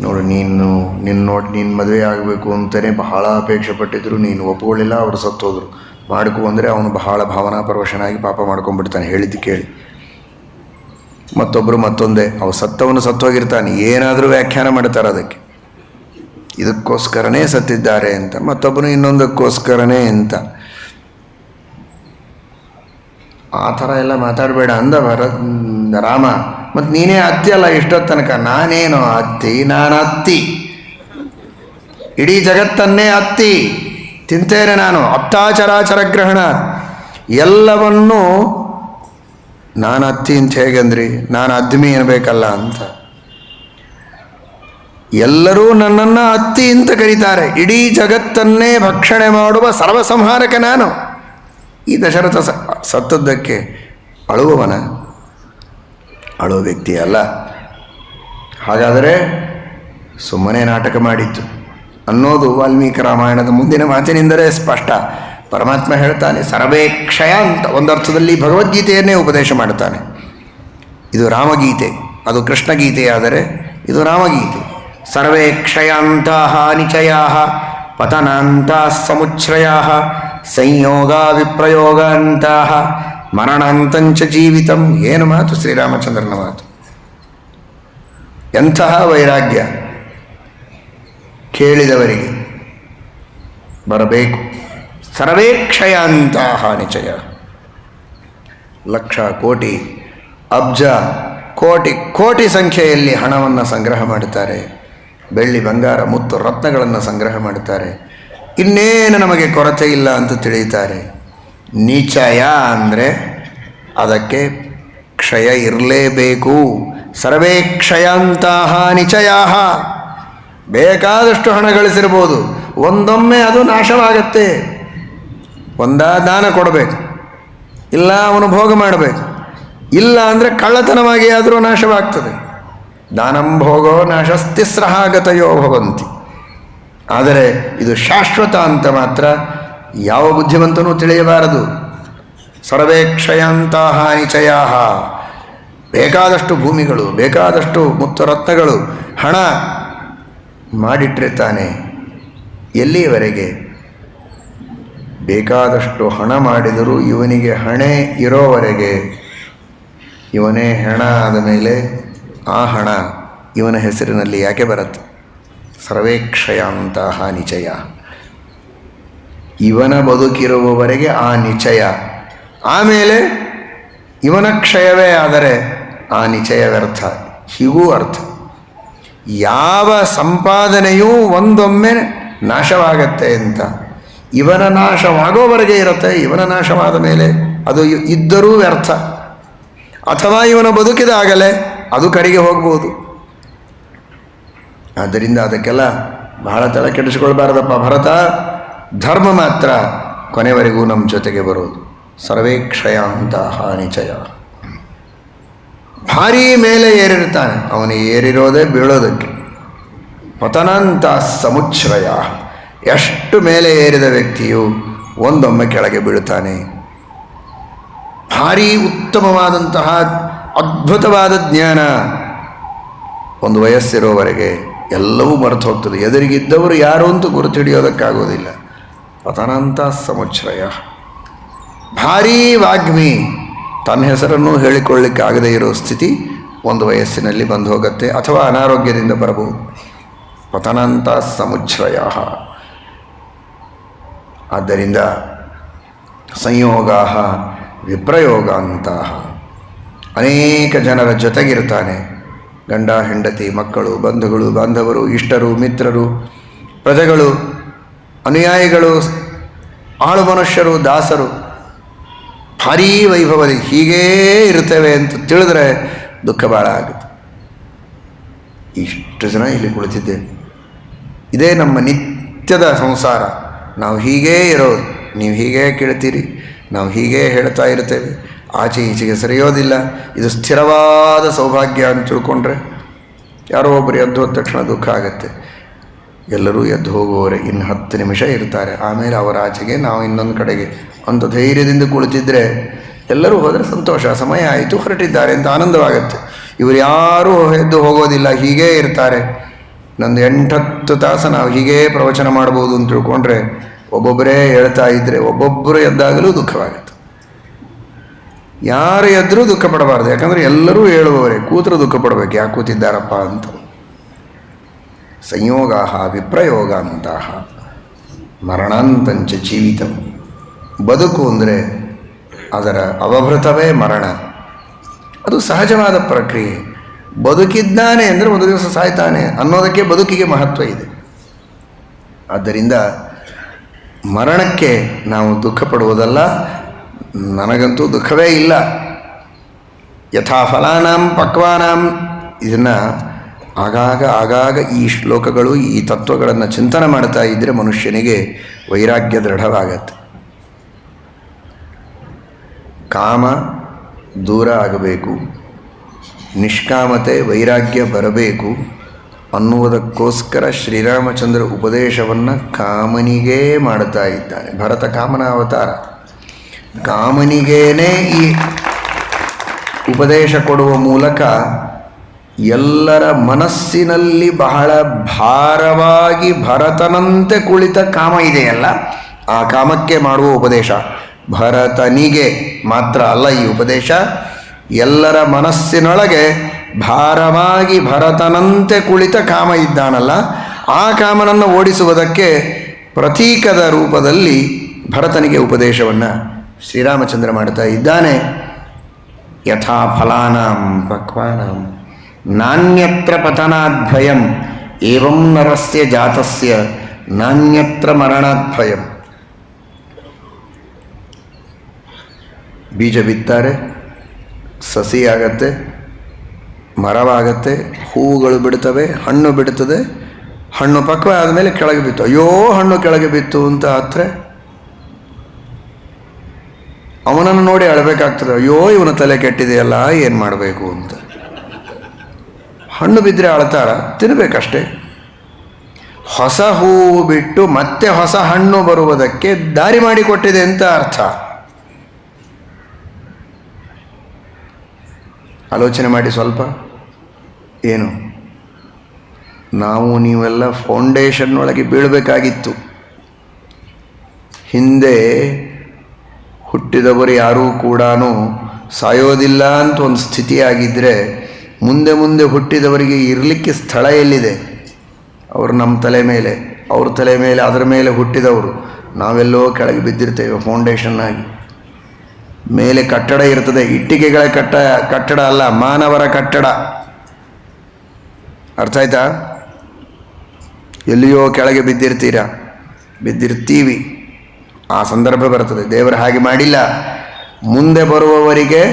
ನೋಡು, ನಿನ್ನ ಮದುವೆ ಆಗಬೇಕು ಅಂತಲೇ ಬಹಳ ಅಪೇಕ್ಷೆ ಪಟ್ಟಿದ್ರು, ನೀನು ಒಪ್ಕೊಳ್ಳಿಲ್ಲ, ಅವರು ಸತ್ತೋದ್ರು. ಮಾಡ್ಕೊ ಅಂದರೆ ಅವನು ಬಹಳ ಭಾವನಾಪರವಶನಾಗಿ ಪಾಪ ಮಾಡ್ಕೊಂಡ್ಬಿಡ್ತಾನೆ ಹೇಳಿದ್ದು ಕೇಳಿ. ಮತ್ತೊಬ್ಬರು ಮತ್ತೊಂದೇ, ಅವು ಸತ್ತವನು ಸತ್ತೋಗಿರ್ತಾನೆ, ಏನಾದರೂ ವ್ಯಾಖ್ಯಾನ ಮಾಡ್ತಾರೆ ಅದಕ್ಕೆ, ಇದಕ್ಕೋಸ್ಕರನೇ ಸತ್ತಿದ್ದಾರೆ ಅಂತ. ಮತ್ತೊಬ್ಬನು ಇನ್ನೊಂದಕ್ಕೋಸ್ಕರನೇ ಅಂತ. ಆ ಥರ ಎಲ್ಲ ಮಾತಾಡಬೇಡ ಅಂದ ರಾಮ. ಮತ್ತು ನೀನೇ ಅತ್ತಿ ಅಲ್ಲ ಇಷ್ಟೊತ್ತು ತನಕ. ನಾನೇನೋ ಅತ್ತಿ, ನಾನು ಅತ್ತಿ, ಇಡೀ ಜಗತ್ತನ್ನೇ ಅತ್ತಿ ತಿಂತೇನೆ ನಾನು. ಅತ್ತಾಚರಾಚರ ಗ್ರಹಣ ಎಲ್ಲವನ್ನೂ ನಾನು ಅತ್ತಿ ಅಂತ ಹೇಗಂದ್ರಿ? ನಾನು ಅದ್ಮಿ ಅನ್ನಬೇಕಲ್ಲ ಅಂತ. ಎಲ್ಲರೂ ನನ್ನನ್ನು ಅತ್ತಿ ಅಂತ ಕರೀತಾರೆ. ಇಡೀ ಜಗತ್ತನ್ನೇ ಭಕ್ಷಣೆ ಮಾಡುವ ಸರ್ವಸಂಹಾರಕ ನಾನು. ಈ ದಶರಥ ಸತ್ತದ್ದಕ್ಕೆ ಅಳುವವನ? ಅಳುವ ವ್ಯಕ್ತಿ ಅಲ್ಲ. ಹಾಗಾದರೆ ಸುಮ್ಮನೆ ನಾಟಕ ಮಾಡಿತ್ತು ಅನ್ನೋದು ವಾಲ್ಮೀಕಿ ರಾಮಾಯಣದ ಮುಂದಿನ ಮಾತಿನಿಂದಲೇ ಸ್ಪಷ್ಟ. ಪರಮಾತ್ಮ ಹೇಳ್ತಾನೆ ಸರ್ವೇಕ್ಷಯ ಅಂತ. ಒಂದರ್ಥದಲ್ಲಿ ಭಗವದ್ಗೀತೆಯನ್ನೇ ಉಪದೇಶ ಮಾಡ್ತಾನೆ. ಇದು ರಾಮಗೀತೆ, ಅದು ಕೃಷ್ಣಗೀತೆಯಾದರೆ ಇದು ರಾಮಗೀತೆ. ಸರ್ವೇಕ್ಷಯಾಂತಹ ನಿಚಯಾಃ ಪತನಾಂತಹ ಸಮುಚ್ಛ್ರಯಾಃ ಸಂಯೋಗ ವಿಪ್ರಯೋಗ ಅಂತಹ ಮರಣಾಂತಂಚ ಜೀವಿತಂ. ಏನು ಮಾತು, ಶ್ರೀರಾಮಚಂದ್ರನ ಮಾತು. ಎಂತಹ ವೈರಾಗ್ಯ ಕೇಳಿದವರಿಗೆ ಬರಬೇಕು. ಸರ್ವೇಕ್ಷಯಾಂತಹ ನಿಚಯ. ಲಕ್ಷ, ಕೋಟಿ, ಅಬ್ಜ, ಕೋಟಿ ಕೋಟಿ ಸಂಖ್ಯೆಯಲ್ಲಿ ಹಣವನ್ನು ಸಂಗ್ರಹ ಮಾಡುತ್ತಾರೆ. ಬೆಳ್ಳಿ, ಬಂಗಾರ, ಮುತ್ತು, ರತ್ನಗಳನ್ನು ಸಂಗ್ರಹ ಮಾಡುತ್ತಾರೆ. ಇನ್ನೇನು ನಮಗೆ ಕೊರತೆ ಇಲ್ಲ ಅಂತ ತಿಳಿಯುತ್ತಾರೆ. ನಿಚಯ ಅಂದರೆ ಅದಕ್ಕೆ ಕ್ಷಯ ಇರಲೇಬೇಕು. ಸರ್ವೇ ಕ್ಷಯಾಂತಹ ನಿಚಯಾಃ. ಬೇಕಾದಷ್ಟು ಹಣ ಗಳಿಸಿರ್ಬೋದು, ಒಂದೊಮ್ಮೆ ಅದು ನಾಶವಾಗತ್ತೆ. ದಾನ ಕೊಡಬೇಕು, ಇಲ್ಲ ಅವನು ಭೋಗ ಮಾಡಬೇಕು, ಇಲ್ಲ ಅಂದರೆ ಕಳ್ಳತನವಾಗಿ ಆದರೂ ನಾಶವಾಗ್ತದೆ. ದಾನಂ ಭೋಗೋ ನಾಶಸ್ತಿಸ್ರಃ ಗತಯೋ ಭವಂತಿ. ಆದರೆ ಇದು ಶಾಶ್ವತ ಅಂತ ಮಾತ್ರ ಯಾವ ಬುದ್ಧಿವಂತನೂ ತಿಳಿಯಬಾರದು. ಸರ್ವೇಕ್ಷಯಾಂತಹ ನಿಚಯಾಃ. ಬೇಕಾದಷ್ಟು ಭೂಮಿಗಳು, ಬೇಕಾದಷ್ಟು ಮುತ್ತುರತ್ನಗಳು, ಹಣ ಮಾಡಿಟ್ಟಿರ್ತಾನೆ. ಎಲ್ಲಿಯವರೆಗೆ? ಬೇಕಾದಷ್ಟು ಹಣ ಮಾಡಿದರೂ ಇವನಿಗೆ ಹಣೆ ಇರೋವರೆಗೆ. ಇವನೇ ಹೆಣ ಆದ ಮೇಲೆ ಆ ಹಣ ಇವನ ಹೆಸರಿನಲ್ಲಿ ಯಾಕೆ ಬರುತ್ತೆ? ಸರ್ವೇಕ್ಷಯಾಂತಹ ನಿಚಯ. ಇವನ ಬದುಕಿರುವವರೆಗೆ ಆ ನಿಚಯ. ಆಮೇಲೆ ಇವನ ಕ್ಷಯವೇ ಆದರೆ ಆ ನಿಚಯ ವ್ಯರ್ಥ. ಹೀಗೂ ಅರ್ಥ. ಯಾವ ಸಂಪಾದನೆಯೂ ಒಂದೊಮ್ಮೆ ನಾಶವಾಗತ್ತೆ ಅಂತ. ಇವನ ನಾಶವಾಗೋವರೆಗೆ ಇರುತ್ತೆ. ಇವನ ನಾಶವಾದ ಮೇಲೆ ಅದು ಇದ್ದರೂ ವ್ಯರ್ಥ. ಅಥವಾ ಇವನ ಬದುಕಿದಾಗಲೇ ಅದು ಕಡೆಗೆ ಹೋಗ್ಬೋದು. ಆದ್ದರಿಂದ ಅದಕ್ಕೆಲ್ಲ ಬಹಳ ತಲೆ ಕೆಡಿಸ್ಕೊಳ್ಬಾರ್ದಪ್ಪ ಭರತ. ಧರ್ಮ ಮಾತ್ರ ಕೊನೆವರೆಗೂ ನಮ್ಮ ಜೊತೆಗೆ ಬರೋದು. ಸರ್ವೇ ಕ್ಷಯಾಂತ ನಿಚಯ. ಭಾರೀ ಮೇಲೆ ಏರಿರ್ತಾನೆ, ಅವನು ಏರಿರೋದೇ ಬೀಳೋದಕ್ಕೆ. ಪತನಾಂತ ಸಮುಚ್ಛ್ರಯ. ಎಷ್ಟು ಮೇಲೆ ಏರಿದ ವ್ಯಕ್ತಿಯು ಒಂದೊಮ್ಮೆ ಕೆಳಗೆ ಬೀಳುತ್ತಾನೆ. ಭಾರೀ ಉತ್ತಮವಾದಂತಹ ಅದ್ಭುತವಾದ ಜ್ಞಾನ ಒಂದು ವಯಸ್ಸಿರೋವರೆಗೆ ಎಲ್ಲವೂ ಮರೆತು ಹೋಗ್ತದೆ. ಎದುರಿಗಿದ್ದವರು ಯಾರು ಅಂತೂ ಗುರುತಿಡಿಯೋದಕ್ಕಾಗೋದಿಲ್ಲ. ಪತನಾಂತ ಸಮುಚ್ಛ್ರಯ. ಭಾರೀ ವಾಗ್ಮಿ, ತನ್ನ ಹೆಸರನ್ನು ಹೇಳಿಕೊಳ್ಳಿಕ್ಕಾಗದೇ ಇರೋ ಸ್ಥಿತಿ ಒಂದು ವಯಸ್ಸಿನಲ್ಲಿ ಬಂದು ಹೋಗುತ್ತೆ, ಅಥವಾ ಅನಾರೋಗ್ಯದಿಂದ ಬರಬಹುದು. ಪತನಾಂತ ಸಮುಚ್ಛ್ರಯ. ಆದ್ದರಿಂದ ಸಂಯೋಗ ವಿಪ್ರಯೋಗಾಂತಹ. ಅನೇಕ ಜನರ ಜೊತೆಗಿರ್ತಾನೆ. ಗಂಡ ಹೆಂಡತಿ, ಮಕ್ಕಳು, ಬಂಧುಗಳು, ಬಾಂಧವರು, ಇಷ್ಟರು, ಮಿತ್ರರು, ಪ್ರಜೆಗಳು, ಅನುಯಾಯಿಗಳು, ಆಳು ಮನುಷ್ಯರು, ದಾಸರು, ಭಾರೀ ವೈಭವದಿ ಹೀಗೇ ಇರ್ತೇವೆ ಅಂತ ತಿಳಿದ್ರೆ ದುಃಖ ಭಾಳ ಆಗುತ್ತೆ. ಇಷ್ಟು ಜನ ಇಲ್ಲಿ ಕುಳಿತಿದ್ದೇವೆ, ಇದೇ ನಮ್ಮ ನಿತ್ಯದ ಸಂಸಾರ. ನಾವು ಹೀಗೇ ಇರೋದು. ನೀವು ಹೀಗೇ ಕೇಳ್ತೀರಿ, ನಾವು ಹೀಗೇ ಹೇಳ್ತಾ ಇರ್ತೇವೆ. ಆಚೆ ಈಚೆಗೆ ಸರಿಯೋದಿಲ್ಲ. ಇದು ಸ್ಥಿರವಾದ ಸೌಭಾಗ್ಯ ಅಂತ ತಿಳ್ಕೊಂಡ್ರೆ ಯಾರೋ ಒಬ್ಬರು ಎದ್ದು ಹೋದ ತಕ್ಷಣ ದುಃಖ ಆಗುತ್ತೆ. ಎಲ್ಲರೂ ಎದ್ದು ಹೋಗುವವರೆ ಇನ್ನು 10 ನಿಮಿಷ ಇರ್ತಾರೆ, ಆಮೇಲೆ ಅವರ ಆಚೆಗೆ ನಾವು ಇನ್ನೊಂದು ಕಡೆಗೆ ಅಂತ ಧೈರ್ಯದಿಂದ ಕುಳಿತಿದ್ರೆ ಎಲ್ಲರೂ ಹೋದರೆ ಸಂತೋಷ. ಸಮಯ ಆಯಿತು, ಹೊರಟಿದ್ದಾರೆ ಅಂತ ಆನಂದವಾಗುತ್ತೆ. ಇವರು ಯಾರೂ ಎದ್ದು ಹೋಗೋದಿಲ್ಲ, ಹೀಗೇ ಇರ್ತಾರೆ. ನಂದು 8-10 ತಾಸು ನಾವು ಹೀಗೇ ಪ್ರವಚನ ಮಾಡ್ಬೋದು ಅಂತ ತಿಳ್ಕೊಂಡ್ರೆ ಒಬ್ಬೊಬ್ಬರೇ ಹೇಳ್ತಾ ಇದ್ದರೆ ಒಬ್ಬೊಬ್ಬರು ಎದ್ದಾಗಲೂ ದುಃಖವಾಗುತ್ತೆ. ಯಾರು ಎದ್ದರೂ ದುಃಖ ಪಡಬಾರ್ದು, ಯಾಕಂದರೆ ಎಲ್ಲರೂ ಹೇಳುವವರೇ. ಕೂತರು ದುಃಖ ಪಡಬೇಕು, ಯಾಕೆ ಕೂತಿದ್ದಾರಪ್ಪ ಅಂತ. ಸಂಯೋಗ ವಿಪ್ರಯೋಗ ಅಂತಹ ಮರಣಾಂತಂಚ ಜೀವಿತ. ಬದುಕು ಅಂದರೆ ಅದರ ಅವಭೃತವೇ ಮರಣ. ಅದು ಸಹಜವಾದ ಪ್ರಕ್ರಿಯೆ. ಬದುಕಿದ್ದಾನೆ ಅಂದರೆ ಒಂದು ದಿವಸ ಸಾಯ್ತಾನೆ ಅನ್ನೋದಕ್ಕೆ ಬದುಕಿಗೆ ಮಹತ್ವ ಇದೆ. ಆದ್ದರಿಂದ ಮರಣಕ್ಕೆ ನಾವು ದುಃಖ ಪಡುವುದಲ್ಲ. ನನಗಂತೂ ದುಃಖವೇ ಇಲ್ಲ. ಯಥಾ ಫಲಾನಾಂ ಪಕ್ವಾನಾಂ. ಇದನ್ನು ಆಗಾಗ ಈ ಶ್ಲೋಕಗಳು, ಈ ತತ್ವಗಳನ್ನು ಚಿಂತನೆ ಮಾಡ್ತಾ ಇದ್ದರೆ ಮನುಷ್ಯನಿಗೆ ವೈರಾಗ್ಯ ದೃಢವಾಗತ್ತೆ. ಕಾಮ ದೂರ ಆಗಬೇಕು, ನಿಷ್ಕಾಮತೆ ವೈರಾಗ್ಯ ಬರಬೇಕು ಅನ್ನುವುದಕ್ಕೋಸ್ಕರ ಶ್ರೀರಾಮಚಂದ್ರ ಉಪದೇಶವನ್ನು ಕಾಮನಿಗೇ ಮಾಡ್ತಾ ಇದ್ದಾನೆ. ಭರತ ಕಾಮನ ಅವತಾರ. ಕಾಮನಿಗೇನೆ ಈ ಉಪದೇಶ ಕೊಡುವ ಮೂಲಕ ಎಲ್ಲರ ಮನಸ್ಸಿನಲ್ಲಿ ಬಹಳ ಭಾರವಾಗಿ ಭರತನಂತೆ ಕುಳಿತ ಕಾಮ ಇದೆಯಲ್ಲ, ಆ ಕಾಮಕ್ಕೆ ಮಾಡುವ ಉಪದೇಶ. ಭರತನಿಗೆ ಮಾತ್ರ ಅಲ್ಲ ಈ ಉಪದೇಶ, ಎಲ್ಲರ ಮನಸ್ಸಿನೊಳಗೆ ಭಾರವಾಗಿ ಭರತನಂತೆ ಕುಳಿತ ಕಾಮ ಇದ್ದಾನಲ್ಲ, ಆ ಕಾಮನನ್ನು ಓಡಿಸುವುದಕ್ಕೆ ಪ್ರತೀಕದ ರೂಪದಲ್ಲಿ ಭರತನಿಗೆ ಉಪದೇಶವನ್ನು ಶ್ರೀರಾಮಚಂದ್ರ ಮಾಡ್ತಾ ಇದ್ದಾನೆ. ಯಥಾ ಫಲಾನಾಂ ಪಕ್ವಾನಾಂ ನಾನ್ಯತ್ರ ಪತನಾದ್ಭಯಂ ಏವಂ ನರಸ್ಯ ಜಾತಸ್ಯ ನಾನ್ಯತ್ರ ಮರಣಾದ್ಭಯಂ. ಬೀಜ ಬಿತ್ತಾರೆ, ಸಸಿ ಆಗತ್ತೆ, ಮರವಾಗತ್ತೆ, ಹೂವುಗಳು ಬಿಡ್ತವೆ, ಹಣ್ಣು ಬಿಡ್ತದೆ. ಹಣ್ಣು ಪಕ್ವ ಆದಮೇಲೆ ಕೆಳಗೆ ಬಿತ್ತು. ಅಯ್ಯೋ ಹಣ್ಣು ಕೆಳಗೆ ಬಿತ್ತು ಅಂತ ಹತ್ರ ಅವನನ್ನು ನೋಡಿ ಅಳಬೇಕಾಗ್ತದೆ. ಅಯ್ಯೋ ಇವನ ತಲೆ ಕೆಟ್ಟಿದೆಯಲ್ಲ, ಏನು ಮಾಡಬೇಕು ಅಂತ. ಹಣ್ಣು ಬಿದ್ದರೆ ಅಳ್ತಾರ, ತಿನ್ನಬೇಕಷ್ಟೇ. ಹೊಸ ಹೂವು ಬಿಟ್ಟು ಮತ್ತೆ ಹೊಸ ಹಣ್ಣು ಬರುವುದಕ್ಕೆ ದಾರಿ ಮಾಡಿಕೊಟ್ಟಿದೆ ಅಂತ ಅರ್ಥ. ಆಲೋಚನೆ ಮಾಡಿ ಸ್ವಲ್ಪ. ಏನು ನಾವು ನೀವೆಲ್ಲ ಫೌಂಡೇಶನ್ ಒಳಗೆ ಬೀಳಬೇಕಾಗಿತ್ತು. ಹಿಂದೆ ಹುಟ್ಟಿದವರು ಯಾರೂ ಕೂಡ ಸಾಯೋದಿಲ್ಲ ಅಂತ ಒಂದು ಸ್ಥಿತಿಯಾಗಿದ್ದರೆ ಮುಂದೆ ಮುಂದೆ ಹುಟ್ಟಿದವರಿಗೆ ಇರಲಿಕ್ಕೆ ಸ್ಥಳ ಎಲ್ಲಿದೆ? ಅವರು ನಮ್ಮ ತಲೆ ಮೇಲೆ, ಅವ್ರ ತಲೆ ಮೇಲೆ, ಅದರ ಮೇಲೆ ಹುಟ್ಟಿದವರು. ನಾವೆಲ್ಲೋ ಕೆಳಗೆ ಬಿದ್ದಿರ್ತೇವೆ ಫೌಂಡೇಶನ್ ಆಗಿ. ಮೇಲೆ ಕಟ್ಟಡ ಇರ್ತದೆ, ಇಟ್ಟಿಗೆಗಳ ಕಟ್ಟಡ ಅಲ್ಲ, ಮಾನವರ ಕಟ್ಟಡ. ಅರ್ಥ ಆಯ್ತಾ? ಎಲ್ಲಿಯೋ ಕೆಳಗೆ ಬಿದ್ದಿರ್ತೀವಿ. ಆ ಸಂದರ್ಭ ಬರ್ತದೆ. ದೇವರು ಹಾಗೆ ಮಾಡಿಲ್ಲ. ಮುಂದೆ ಬರುವವರಿಗೆ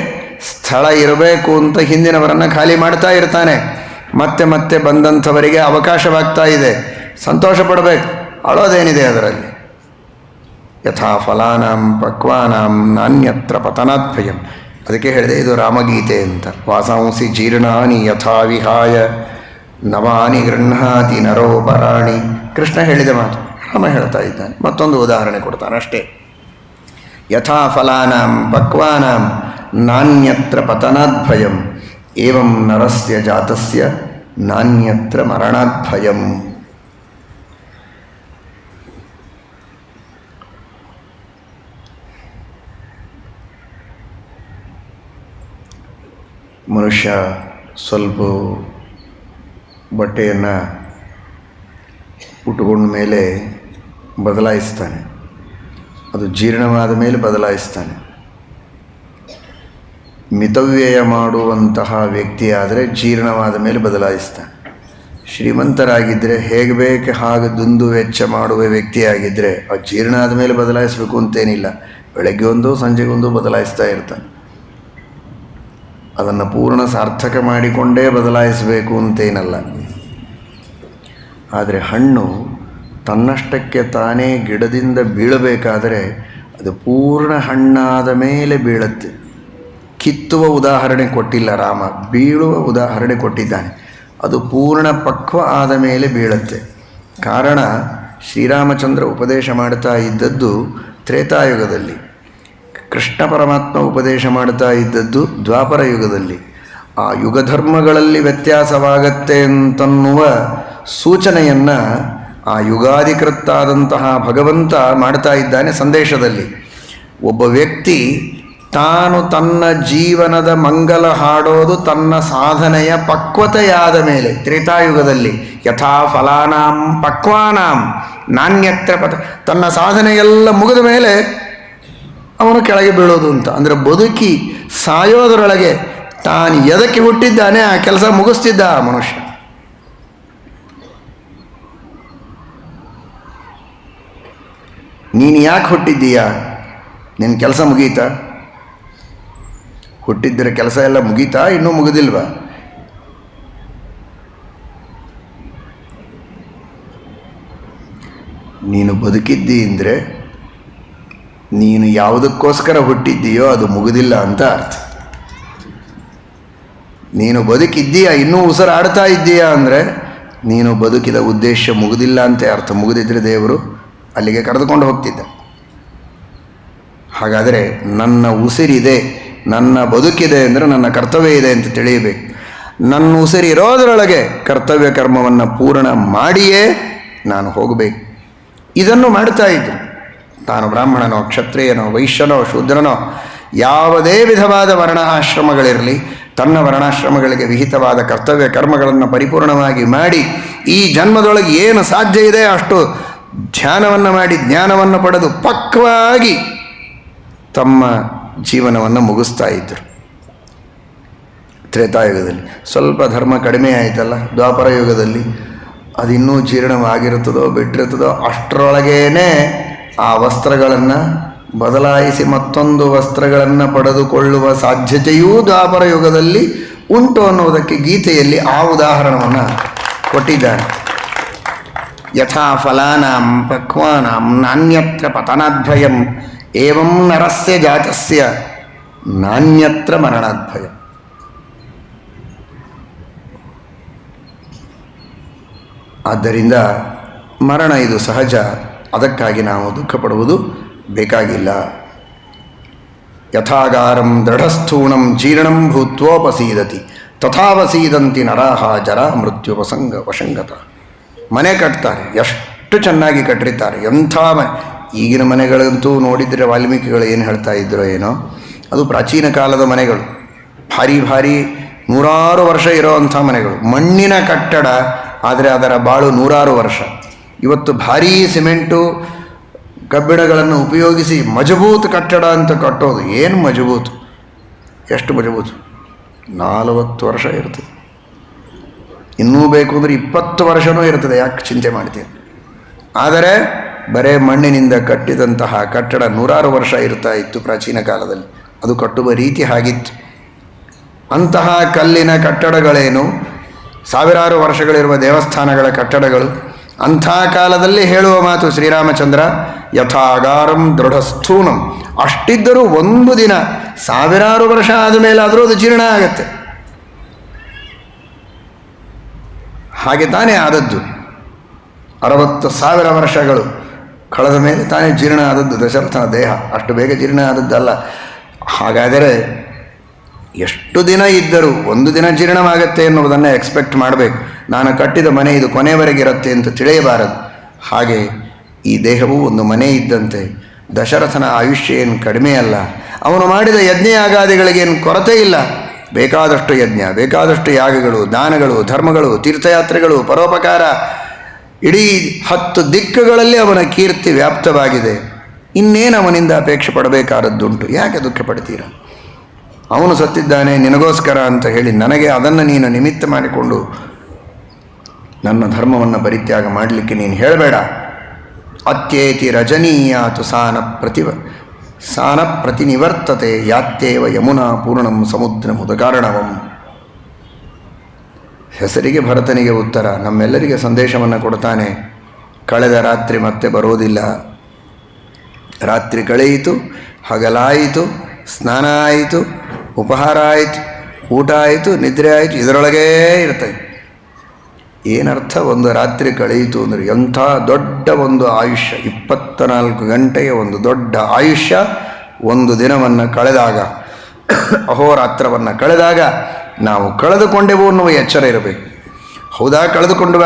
ಸ್ಥಳ ಇರಬೇಕು ಅಂತ ಹಿಂದಿನವರನ್ನು ಖಾಲಿ ಮಾಡ್ತಾ ಇರ್ತಾನೆ. ಮತ್ತೆ ಮತ್ತೆ ಬಂದಂಥವರಿಗೆ ಅವಕಾಶವಾಗ್ತಾ ಇದೆ. ಸಂತೋಷ ಪಡಬೇಕು, ಅಳೋದೇನಿದೆ ಅದರಲ್ಲಿ. ಯಥಾ ಫಲಾನಾಂ ಪಕ್ವಾನಾಂ ನಾನ್ಯತ್ರ ಪತನಾತ್ ಭಯಂ. ಅದಕ್ಕೆ ಹೇಳಿದೆ ಇದು ರಾಮಗೀತೆ ಅಂತ. ವಾಸಾಂಸಿ ಜೀರ್ಣಾನಿ ಯಥಾ ವಿಹಾಯ ನವಾನಿ ಗೃಹಾತಿ ನರೋಪರಾಣಿ. ಕೃಷ್ಣ ಹೇಳಿದ ಮಾತು ರಾಮ ಹೇಳ್ತಾ ಇದ್ದಾನೆ. ಮತ್ತೊಂದು ಉದಾಹರಣೆ ಕೊಡ್ತಾನೆ ಅಷ್ಟೇ. ಯಥಾ ಫಲಾನಾಂ ಪಕ್ವಾನಾಂ ನಾನ್ಯತ್ರ ಪತನಾತ್ ಭಯಂ ಏವಂ ನರಸ್ಯ ಜಾತಸ್ಯ ನಾನ್ಯತ್ರ ಮರಣಾತ್ ಭಯಂ. ಮನುಷ್ಯ ಸ್ವಲ್ಪ ಬಟ್ಟೆಯನ್ನು ಉಟ್ಕೊಂಡ ಮೇಲೆ ಬದಲಾಯಿಸ್ತಾನೆ, ಅದು ಜೀರ್ಣವಾದ ಮೇಲೆ ಬದಲಾಯಿಸ್ತಾನೆ. ಮಿತವ್ಯಯ ಮಾಡುವಂತಹ ವ್ಯಕ್ತಿಯಾದರೆ ಜೀರ್ಣವಾದ ಮೇಲೆ ಬದಲಾಯಿಸ್ತಾನೆ. ಶ್ರೀಮಂತರಾಗಿದ್ದರೆ ಹೇಗೆ ಬೇಕು ಹಾಗೆ ದುಂದು ವೆಚ್ಚ ಮಾಡುವ ವ್ಯಕ್ತಿಯಾಗಿದ್ದರೆ ಆ ಜೀರ್ಣ ಆದ ಮೇಲೆ ಬದಲಾಯಿಸಬೇಕು ಅಂತೇನಿಲ್ಲ, ಬೆಳಗ್ಗೆ ಒಂದು ಸಂಜೆಗೊಂದು ಬದಲಾಯಿಸ್ತಾ ಇರ್ತಾನೆ. ಅದನ್ನು ಪೂರ್ಣ ಸಾರ್ಥಕ ಮಾಡಿಕೊಂಡೇ ಬದಲಾಯಿಸಬೇಕು ಅಂತೇನಲ್ಲ. ಆದರೆ ಹಣ್ಣು ತನ್ನಷ್ಟಕ್ಕೆ ತಾನೇ ಗಿಡದಿಂದ ಬೀಳಬೇಕಾದರೆ ಅದು ಪೂರ್ಣ ಹಣ್ಣಾದ ಮೇಲೆ ಬೀಳುತ್ತೆ. ಕಿತ್ತುವ ಉದಾಹರಣೆ ಕೊಟ್ಟಿಲ್ಲ ರಾಮ, ಬೀಳುವ ಉದಾಹರಣೆ ಕೊಟ್ಟಿದ್ದಾನೆ. ಅದು ಪೂರ್ಣ ಪಕ್ವ ಆದ ಮೇಲೆ ಬೀಳುತ್ತೆ. ಕಾರಣ ಶ್ರೀರಾಮಚಂದ್ರ ಉಪದೇಶ ಮಾಡ್ತಾ ಇದ್ದದ್ದು ತ್ರೇತಾಯುಗದಲ್ಲಿ, ಕೃಷ್ಣ ಪರಮಾತ್ಮ ಉಪದೇಶ ಮಾಡ್ತಾ ಇದ್ದದ್ದು ದ್ವಾಪರ ಯುಗದಲ್ಲಿ. ಆ ಯುಗಧರ್ಮಗಳಲ್ಲಿ ವ್ಯತ್ಯಾಸವಾಗತ್ತೆ ಅಂತನ್ನುವ ಸೂಚನೆಯನ್ನು ಆ ಯುಗಾಧಿಕೃತ್ತಾದಂತಹ ಭಗವಂತ ಮಾಡ್ತಾ ಇದ್ದಾನೆ ಸಂದೇಶದಲ್ಲಿ. ಒಬ್ಬ ವ್ಯಕ್ತಿ ತಾನು ತನ್ನ ಜೀವನದ ಮಂಗಲ ಹಾಡೋದು ತನ್ನ ಸಾಧನೆಯ ಪಕ್ವತೆಯಾದ ಮೇಲೆ. ತ್ರೇತಾಯುಗದಲ್ಲಿ ಯಥಾ ಫಲಾನಾಂ ಪಕ್ವಾನಾಂ ನಾನ್ಯತ್ರ ತನ್ನ ಸಾಧನೆಯೆಲ್ಲ ಮುಗಿದ ಮೇಲೆ ಅವನು ಕೆಳಗೆ ಬೀಳೋದು ಅಂತ. ಅಂದರೆ ಬದುಕಿ ಸಾಯೋದರೊಳಗೆ ತಾನು ಎದಕ್ಕೆ ಹುಟ್ಟಿದ್ದಾನೆ ಆ ಕೆಲಸ ಮುಗಿಸ್ತಿದ್ದ ಆ ಮನುಷ್ಯ. ನೀನು ಯಾಕೆ ಹುಟ್ಟಿದ್ದೀಯಾ? ನಿನ್ನ ಕೆಲಸ ಮುಗೀತಾ? ಹುಟ್ಟಿದ್ದರೆ ಕೆಲಸ ಎಲ್ಲ ಮುಗೀತಾ? ಇನ್ನೂ ಮುಗಿದಿಲ್ವಾ? ನೀನು ಬದುಕಿದ್ದಿ ಅಂದರೆ ನೀನು ಯಾವುದಕ್ಕೋಸ್ಕರ ಹುಟ್ಟಿದ್ದೀಯೋ ಅದು ಮುಗಿದಿಲ್ಲ ಅಂತ ಅರ್ಥ. ನೀನು ಬದುಕಿದ್ದೀಯಾ, ಇನ್ನೂ ಉಸಿರಾಡ್ತಾ ಇದ್ದೀಯಾ ಅಂದರೆ ನೀನು ಬದುಕಿದ ಉದ್ದೇಶ ಮುಗಿದಿಲ್ಲ ಅಂತ ಅರ್ಥ. ಮುಗಿದಿದ್ದರೆ ದೇವರು ಅಲ್ಲಿಗೆ ಕರೆದುಕೊಂಡು ಹೋಗ್ತಿದ್ದ. ಹಾಗಾದರೆ ನನ್ನ ಉಸಿರಿದೆ, ನನ್ನ ಬದುಕಿದೆ ಅಂದರೆ ನನ್ನ ಕರ್ತವ್ಯ ಇದೆ ಅಂತ ತಿಳಿಯಬೇಕು. ನನ್ನ ಉಸಿರಿರೋದರೊಳಗೆ ಕರ್ತವ್ಯ ಕರ್ಮವನ್ನು ಪೂರ್ಣ ಮಾಡಿಯೇ ನಾನು ಹೋಗಬೇಕು. ಇದನ್ನು ಮಾಡ್ತಾ ಇದ್ದರು. ತಾನು ಬ್ರಾಹ್ಮಣನೋ ಕ್ಷತ್ರಿಯನೋ ವೈಶ್ಯನೋ ಶೂದ್ರನೋ ಯಾವುದೇ ವಿಧವಾದ ವರ್ಣಾಶ್ರಮಗಳಿರಲಿ, ತನ್ನ ವರ್ಣಾಶ್ರಮಗಳಿಗೆ ವಿಹಿತವಾದ ಕರ್ತವ್ಯ ಕರ್ಮಗಳನ್ನು ಪರಿಪೂರ್ಣವಾಗಿ ಮಾಡಿ ಈ ಜನ್ಮದೊಳಗೆ ಏನು ಸಾಧ್ಯ ಇದೆ ಅಷ್ಟು ಧ್ಯಾನವನ್ನು ಮಾಡಿ ಜ್ಞಾನವನ್ನು ಪಡೆದು ಪಕ್ವಾಗಿ ತಮ್ಮ ಜೀವನವನ್ನು ಮುಗಿಸ್ತಾ ಇದ್ದರು. ತ್ರೇತಾಯುಗದಲ್ಲಿ ಸ್ವಲ್ಪ ಧರ್ಮ ಕಡಿಮೆ ಆಯಿತಲ್ಲ, ದ್ವಾಪರ ಯುಗದಲ್ಲಿ ಅದಿನ್ನೂ ಜೀರ್ಣವಾಗಿರುತ್ತದೋ ಬಿಟ್ಟಿರುತ್ತದೋ ಅಷ್ಟರೊಳಗೇನೆ ಆ ವಸ್ತ್ರಗಳನ್ನು ಬದಲಾಯಿಸಿ ಮತ್ತೊಂದು ವಸ್ತ್ರಗಳನ್ನು ಪಡೆದುಕೊಳ್ಳುವ ಸಾಧ್ಯತೆಯೂ ದ್ವಾಪರ ಯುಗದಲ್ಲಿ ಉಂಟು ಅನ್ನುವುದಕ್ಕೆ ಗೀತೆಯಲ್ಲಿ ಆ ಉದಾಹರಣವನ್ನು ಕೊಟ್ಟಿದ್ದಾರೆ. ಯಥಾ ಫಲಾನಾಂ ಪಕ್ವಾನಾಂ ನಾನ್ಯತ್ರ ಪತನಾದ್ಭಯಂ ಏವಂ ನರಸ್ಯ ಜಾತಸ್ಯ ನಾನ್ಯತ್ರ ಮರಣಾದ್ಭಯಂ. ಆದ್ದರಿಂದ ಮರಣ ಇದು ಸಹಜ, ಅದಕ್ಕಾಗಿ ನಾವು ದುಃಖ ಪಡುವುದು ಬೇಕಾಗಿಲ್ಲ. ಯಥಾಗಾರಂ ದೃಢಸ್ಥೂಣಂ ಜೀರ್ಣಂ ಭೂತ್ವೋಪಸೀದತಿ ತಥಾವಸೀದಂತಿ ನರಾಹ ಜರ ಮೃತ್ಯುಪಸಂಗ ವಶಂಗತ. ಮನೆ ಕಟ್ತಾರೆ, ಎಷ್ಟು ಚೆನ್ನಾಗಿ ಕಟ್ಟಿರ್ತಾರೆ, ಎಂಥ ಮನೆ. ಈಗಿನ ಮನೆಗಳಂತೂ ನೋಡಿದರೆ ವಾಲ್ಮೀಕಿಗಳು ಏನು ಹೇಳ್ತಾ ಇದ್ರೋ ಏನೋ, ಅದು ಪ್ರಾಚೀನ ಕಾಲದ ಮನೆಗಳು, ಭಾರಿ ಭಾರಿ ನೂರಾರು ವರ್ಷ ಇರೋವಂಥ ಮನೆಗಳು, ಮಣ್ಣಿನ ಕಟ್ಟಡ, ಆದರೆ ಅದರ ಬಾಳು ನೂರಾರು ವರ್ಷ. ಇವತ್ತು ಭಾರೀ ಸಿಮೆಂಟು ಕಬ್ಬಿಣಗಳನ್ನು ಉಪಯೋಗಿಸಿ ಮಜಬೂತ್ ಕಟ್ಟಡ ಅಂತ ಕಟ್ಟೋದು. ಏನು ಮಜಬೂತು? ಎಷ್ಟು ಮಜಬೂತು? 40 ವರ್ಷ ಇರ್ತದೆ. ಇನ್ನೂ ಬೇಕು ಅಂದರೆ 20 ವರ್ಷವೂ ಇರ್ತದೆ. ಯಾಕೆ ಚಿಂತೆ ಮಾಡ್ತೀವಿ? ಆದರೆ ಬರೇ ಮಣ್ಣಿನಿಂದ ಕಟ್ಟಿದಂತಹ ಕಟ್ಟಡ ನೂರಾರು ವರ್ಷ ಇರ್ತಾ ಇತ್ತು ಪ್ರಾಚೀನ ಕಾಲದಲ್ಲಿ. ಅದು ಕಟ್ಟುವ ರೀತಿ ಹಾಗಿತ್ತು. ಅಂತಹ ಕಲ್ಲಿನ ಕಟ್ಟಡಗಳೇನು, ಸಾವಿರಾರು ವರ್ಷಗಳಿರುವ ದೇವಸ್ಥಾನಗಳ ಕಟ್ಟಡಗಳು, ಅಂಥ ಕಾಲದಲ್ಲಿ ಹೇಳುವ ಮಾತು ಶ್ರೀರಾಮಚಂದ್ರ, ಯಥಾಗಾರಂ ದೃಢಸ್ಥೂನಂ. ಅಷ್ಟಿದ್ದರೂ ಒಂದು ದಿನ, ಸಾವಿರಾರು ವರ್ಷ ಆದಮೇಲಾದರೂ ಅದು ಜೀರ್ಣ ಆಗತ್ತೆ. ಹಾಗೆ ತಾನೇ ಆದದ್ದು. 60,000 ವರ್ಷಗಳು ಕಳೆದ ಮೇಲೆ ತಾನೇ ಜೀರ್ಣ ಆದದ್ದು ದಶರಥನ ದೇಹ. ಅಷ್ಟು ಬೇಗ ಜೀರ್ಣ ಆದದ್ದಲ್ಲ. ಹಾಗಾದರೆ ಎಷ್ಟು ದಿನ ಇದ್ದರೂ ಒಂದು ದಿನ ಜೀರ್ಣವಾಗತ್ತೆ ಎನ್ನುವುದನ್ನು ಎಕ್ಸ್ಪೆಕ್ಟ್ ಮಾಡಬೇಕು. ನಾನು ಕಟ್ಟಿದ ಮನೆ ಇದು ಕೊನೆಯವರೆಗಿರುತ್ತೆ ಅಂತ ತಿಳಿಯಬಾರದು. ಹಾಗೆ ಈ ದೇಹವು ಒಂದು ಮನೆ ಇದ್ದಂತೆ. ದಶರಥನ ಆಯುಷ್ಯ ಏನು ಕಡಿಮೆ ಅಲ್ಲ. ಅವನು ಮಾಡಿದ ಯಜ್ಞ ಯಾಗಾದಿಗಳಿಗೇನು ಕೊರತೆ ಇಲ್ಲ. ಬೇಕಾದಷ್ಟು ಯಜ್ಞ, ಬೇಕಾದಷ್ಟು ಯಾಗಗಳು, ದಾನಗಳು, ಧರ್ಮಗಳು, ತೀರ್ಥಯಾತ್ರೆಗಳು, ಪರೋಪಕಾರ, ಇಡೀ 10 ದಿಕ್ಕುಗಳಲ್ಲಿ ಅವನ ಕೀರ್ತಿ ವ್ಯಾಪ್ತವಾಗಿದೆ. ಇನ್ನೇನು ಅವನಿಂದ ಅಪೇಕ್ಷೆ ಪಡಬೇಕಾದದ್ದುಂಟು? ಯಾಕೆ ದುಃಖ ಪಡ್ತೀರ? ಅವನು ಸತ್ತಿದ್ದಾನೆ ನಿನಗೋಸ್ಕರ ಅಂತ ಹೇಳಿ ನನಗೆ ಅದನ್ನು ನೀನು ನಿಮಿತ್ತ ಮಾಡಿಕೊಂಡು ನನ್ನ ಧರ್ಮವನ್ನು ಪರಿತ್ಯಾಗ ಮಾಡಲಿಕ್ಕೆ ನೀನು ಹೇಳಬೇಡ. ಅತ್ಯೇತಿ ರಜನೀಯಾತು ಸಾನ ಪ್ರತಿನಿವರ್ತತೆ ಯಾತ್ಯೇವ ಯಮುನಾ ಪೂರ್ಣಂ ಸಮುದ್ರ ಮುದಕಾರಣವಂ. ಹೆಸರಿಗೆ ಭರತನಿಗೆ ಉತ್ತರ, ನಮ್ಮೆಲ್ಲರಿಗೆ ಸಂದೇಶವನ್ನು ಕೊಡ್ತಾನೆ. ಕಳೆದ ರಾತ್ರಿ ಮತ್ತೆ ಬರೋದಿಲ್ಲ. ರಾತ್ರಿ ಕಳೆಯಿತು, ಹಗಲಾಯಿತು, ಸ್ನಾನ ಆಯಿತು, ಉಪಹಾರ ಆಯಿತು, ಊಟ ಆಯಿತು, ನಿದ್ರೆ ಆಯಿತು, ಇದರೊಳಗೇ ಇರ್ತದೆ. ಏನರ್ಥ ಒಂದು ರಾತ್ರಿ ಕಳೆಯಿತು ಅಂದರೆ? ಎಂಥ ದೊಡ್ಡ ಒಂದು ಆಯುಷ್ಯ, 24 ಗಂಟೆಯ ಒಂದು ದೊಡ್ಡ ಆಯುಷ್ಯ. ಒಂದು ದಿನವನ್ನು ಕಳೆದಾಗ, ಅಹೋರಾತ್ರವನ್ನು ಕಳೆದಾಗ ನಾವು ಕಳೆದುಕೊಂಡೆವು ಅನ್ನುವ ಎಚ್ಚರ ಇರಬೇಕು. ಹೌದಾ, ಕಳೆದುಕೊಂಡುವ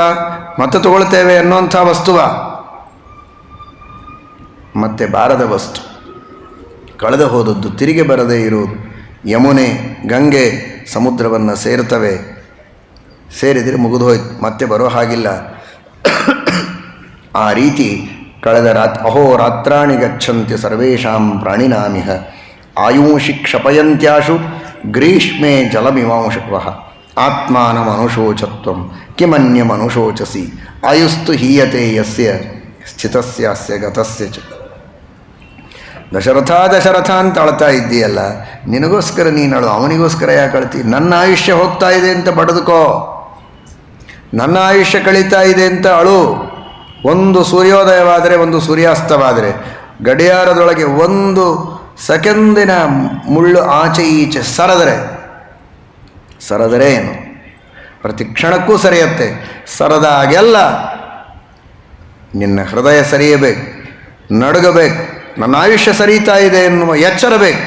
ಮತ್ತೆ ತಗೊಳ್ತೇವೆ ಅನ್ನುವಂಥ ವಸ್ತುವ? ಮತ್ತೆ ಬಾರದ ವಸ್ತು, ಕಳೆದು ಹೋದದ್ದು ತಿರುಗಿ ಬರದೇ ಇರುವುದು. ಯಮುನೆ, ಗಂಗೆ ಸಮುದ್ರವನ್ನು ಸೇರ್ತವೆ. ಸೇರಿದರೆ ಮುಗಿದು ಹೋಯ್ತು, ಮತ್ತೆ ಬರೋ ಹಾಗಿಲ್ಲ. ಆ ರೀತಿ ಕಳೆದ ಅಹೋರಾತ್ರಾಣಿ ಗಚ್ಚಂತಿ ಸರ್ವೇಷಾಂ ಪ್ರಾಣಿನಾಮಿಹ ಆಯುಂಷಿ ಕ್ಷಪಯಂತ್ಯಾಶು ಗ್ರೀಷ್ಮೆ ಜಲಮಿವಾಂಶವಃ ಆತ್ಮಾನಮನುಶೋಚತ್ವಂ ಕಿಮನ್ಯಮನುಶೋಚಸಿ ಆಯುಸ್ತು ಹೀಯತೆ ಯಸ್ಯ ಸ್ಥಿತಸ್ಯಾಸ್ಯ ಗತಸ್ಯ ಚ. ದಶರಥ ಅಂತ ಅಳ್ತಾ ಇದ್ದೀಯಲ್ಲ, ನಿನಗೋಸ್ಕರ ನೀನು ಅಳು, ಅವನಿಗೋಸ್ಕರ ಯಾಕೆ ಅಳ್ತಿ? ನನ್ನ ಆಯುಷ್ಯ ಹೋಗ್ತಾ ಇದೆ ಅಂತ ಬಡಿದುಕೋ, ನನ್ನ ಆಯುಷ್ಯ ಕಳೀತಾ ಇದೆ ಅಂತ ಅಳು. ಒಂದು ಸೂರ್ಯೋದಯವಾದರೆ, ಒಂದು ಸೂರ್ಯಾಸ್ತವಾದರೆ, ಗಡಿಯಾರದೊಳಗೆ 1 ಸೆಕೆಂದಿನ ಮುಳ್ಳು ಆಚೆ ಈಚೆ ಸರದರೆ ಏನು? ಪ್ರತಿ ಕ್ಷಣಕ್ಕೂ ಸರಿಯತ್ತೆ. ಸರದಾಗೆಲ್ಲ ನಿನ್ನ ಹೃದಯ ಸರಿಯಬೇಕು, ನಡುಗಬೇಕು. ನನ್ನ ಆಯುಷ್ಯ ಸರಿತಾ ಇದೆ ಎನ್ನುವ ಎಚ್ಚರ ಬೇಕು.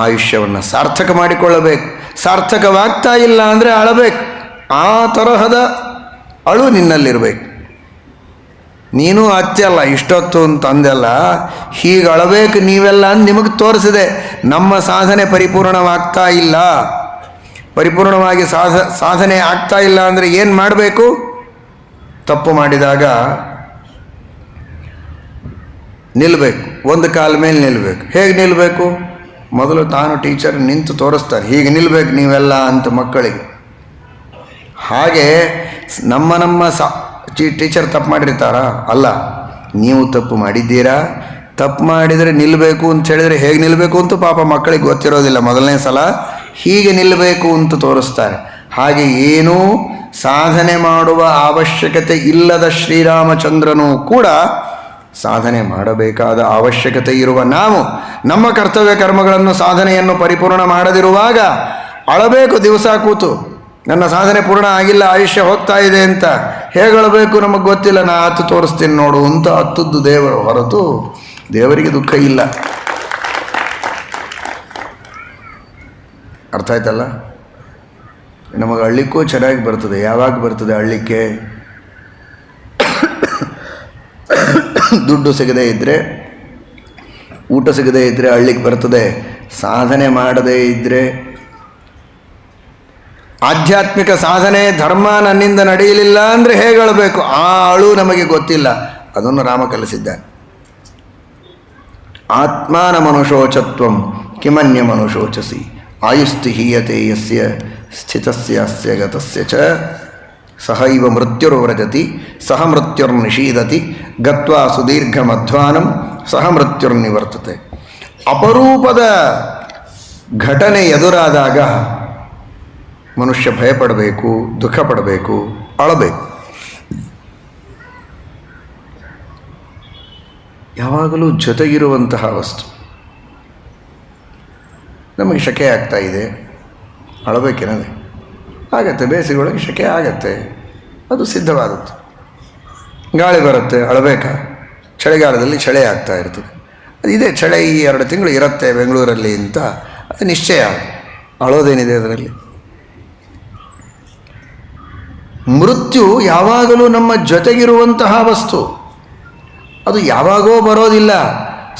ಆಯುಷ್ಯವನ್ನು ಸಾರ್ಥಕ ಮಾಡಿಕೊಳ್ಳಬೇಕು. ಸಾರ್ಥಕವಾಗ್ತಾ ಇಲ್ಲ ಅಂದರೆ ಅಳಬೇಕು. ಆ ತರಹದ ಅಳು ನಿನ್ನಲ್ಲಿರಬೇಕು. ನೀನು ಅತ್ಯಲ್ಲ ಇಷ್ಟೊತ್ತು ಅಂತ ಅಂದೆಲ್ಲ, ಹೀಗೆ ಅಳಬೇಕು ನೀವೆಲ್ಲ ಅಂತ ನಿಮಗೆ ತೋರಿಸಿದೆ. ನಮ್ಮ ಸಾಧನೆ ಪರಿಪೂರ್ಣವಾಗ್ತಾ ಇಲ್ಲ. ಪರಿಪೂರ್ಣವಾಗಿ ಸಾಧನೆ ಆಗ್ತಾ ಇಲ್ಲ ಅಂದರೆ ಏನು ಮಾಡಬೇಕು? ತಪ್ಪು ಮಾಡಿದಾಗ ನಿಲ್ಲಬೇಕು, ಒಂದು ಕಾಲ ಮೇಲೆ ನಿಲ್ಲಬೇಕು. ಹೇಗೆ ನಿಲ್ಲಬೇಕು? ಮೊದಲು ತಾನು ಟೀಚರ್ ನಿಂತು ತೋರಿಸ್ತಾರೆ, ಹೀಗೆ ನಿಲ್ಲಬೇಕು ನೀವೆಲ್ಲ ಅಂತ ಮಕ್ಕಳಿಗೆ. ಹಾಗೆ ನಮ್ಮ ಟೀಚರ್ ತಪ್ಪು ಮಾಡಿರ್ತಾರಾ? ಅಲ್ಲ, ನೀವು ತಪ್ಪು ಮಾಡಿದ್ದೀರಾ. ತಪ್ಪು ಮಾಡಿದರೆ ನಿಲ್ಲಬೇಕು ಅಂತ ಹೇಳಿದರೆ ಹೇಗೆ ನಿಲ್ಲಬೇಕು ಅಂತ ಪಾಪ ಮಕ್ಕಳಿಗೆ ಗೊತ್ತಿರೋದಿಲ್ಲ. ಮೊದಲನೇ ಸಲ ಹೀಗೆ ನಿಲ್ಲಬೇಕು ಅಂತ ತೋರಿಸ್ತಾರೆ. ಹಾಗೆ ಏನೂ ಸಾಧನೆ ಮಾಡುವ ಅವಶ್ಯಕತೆ ಇಲ್ಲದ ಶ್ರೀರಾಮಚಂದ್ರನೂ ಕೂಡ ಸಾಧನೆ ಮಾಡಬೇಕಾದ ಅವಶ್ಯಕತೆ ಇರುವ ನಾವು ನಮ್ಮ ಕರ್ತವ್ಯ ಕರ್ಮಗಳನ್ನು, ಸಾಧನೆಯನ್ನು ಪರಿಪೂರ್ಣ ಮಾಡದಿರುವಾಗ ಅಳಬೇಕು ದಿವಸ ಕೂತು. ನನ್ನ ಸಾಧನೆ ಪೂರ್ಣ ಆಗಿಲ್ಲ, ಆಯುಷ್ಯ ಹೋಗ್ತಾ ಇದೆ ಅಂತ ಹೇಳಬೇಕು? ನಮಗೆ ಗೊತ್ತಿಲ್ಲ, ನಾ ಹತ್ತು ತೋರಿಸ್ತೀನಿ ನೋಡು ಅಂತ ಹತ್ತದ್ದು ದೇವರು ಹೊರತು ದೇವರಿಗೆ ದುಃಖ ಇಲ್ಲ. ಅರ್ಥ ಆಯ್ತಲ್ಲ? ನಮಗೆ ಅಳ್ಳಿಕ್ಕೂ ಚೆನ್ನಾಗಿ ಬರ್ತದೆ. ಯಾವಾಗ ಬರ್ತದೆ ಅಳ್ಳಿಕ್ಕೆ? ದುಡ್ಡು ಸಿಗದೇ ಇದ್ದರೆ, ಊಟ ಸಿಗದೇ ಇದ್ದರೆ ಅಳ್ಳಿಕ್ಕೆ ಬರ್ತದೆ. ಸಾಧನೆ ಮಾಡದೇ ಇದ್ದರೆ, ಆಧ್ಯಾತ್ಮಿಕ ಸಾಧನೆ ಧರ್ಮ ನನ್ನಿಂದ ನಡೆಯಲಿಲ್ಲ ಅಂದರೆ ಹೇಗೆ ಅಳಬೇಕು? ಆ ಅಳು ನಮಗೆ ಗೊತ್ತಿಲ್ಲ. ಅದನ್ನು ರಾಮ ಕಲಿಸಿದ್ದಾನೆ. ಆತ್ಮಾನ ಮನುಷೋಚತ್ವಂ ಕಿಮನ್ಯ ಮನುಷೋಚಸಿ ಆಯುಸ್ತಿ ಹೀಯತೆ ಯಸ್ಯ ಸ್ಥಿತಸ್ಯಾಸ್ಯ ಗತಸ್ಯ ಚ ಸಹೈವ ಮೃತ್ಯುರ್ವ್ರಜತಿ ಸಹ ಮೃತ್ಯುರ್ನಿಷೀದತಿ ಗತ್ವಾ ಸುದೀರ್ಘಮಧ್ವಾನಂ ಸಹ ಮೃತ್ಯುರ್ನಿವರ್ತತೆ. ಅಪರೂಪದ ಘಟನೆ ಎದುರಾದಾಗ ಮನುಷ್ಯ ಭಯಪಡಬೇಕು, ದುಃಖ ಪಡಬೇಕು, ಅಳಬೇಕು. ಯಾವಾಗಲೂ ಜೊತೆಗಿರುವಂತಹ ವಸ್ತು. ನಮಗೆ ಶೆಕೆ ಆಗ್ತಾ ಇದೆ, ಅಳಬೇಕೇನದೆ ಆಗತ್ತೆ. ಬೇಸಿಗೆ ಒಳಗೆ ಶೆಕೆ ಆಗತ್ತೆ, ಅದು ಸಿದ್ಧವಾದದ್ದು. ಗಾಳಿ ಬರುತ್ತೆ, ಅಳಬೇಕಾ? ಚಳಿಗಾಲದಲ್ಲಿ ಚಳಿ ಆಗ್ತಾ ಇರ್ತದೆ. ಇದೇ ಚಳಿ ಈ 2 ತಿಂಗಳು ಇರುತ್ತೆ ಬೆಂಗಳೂರಲ್ಲಿ ಅಂತ ಅದು ನಿಶ್ಚಯ. ಅಳೋದೇನಿದೆ ಅದರಲ್ಲಿ? ಮೃತ್ಯು ಯಾವಾಗಲೂ ನಮ್ಮ ಜೊತೆಗಿರುವಂತಹ ವಸ್ತು, ಅದು ಯಾವಾಗೋ ಬರೋದಿಲ್ಲ.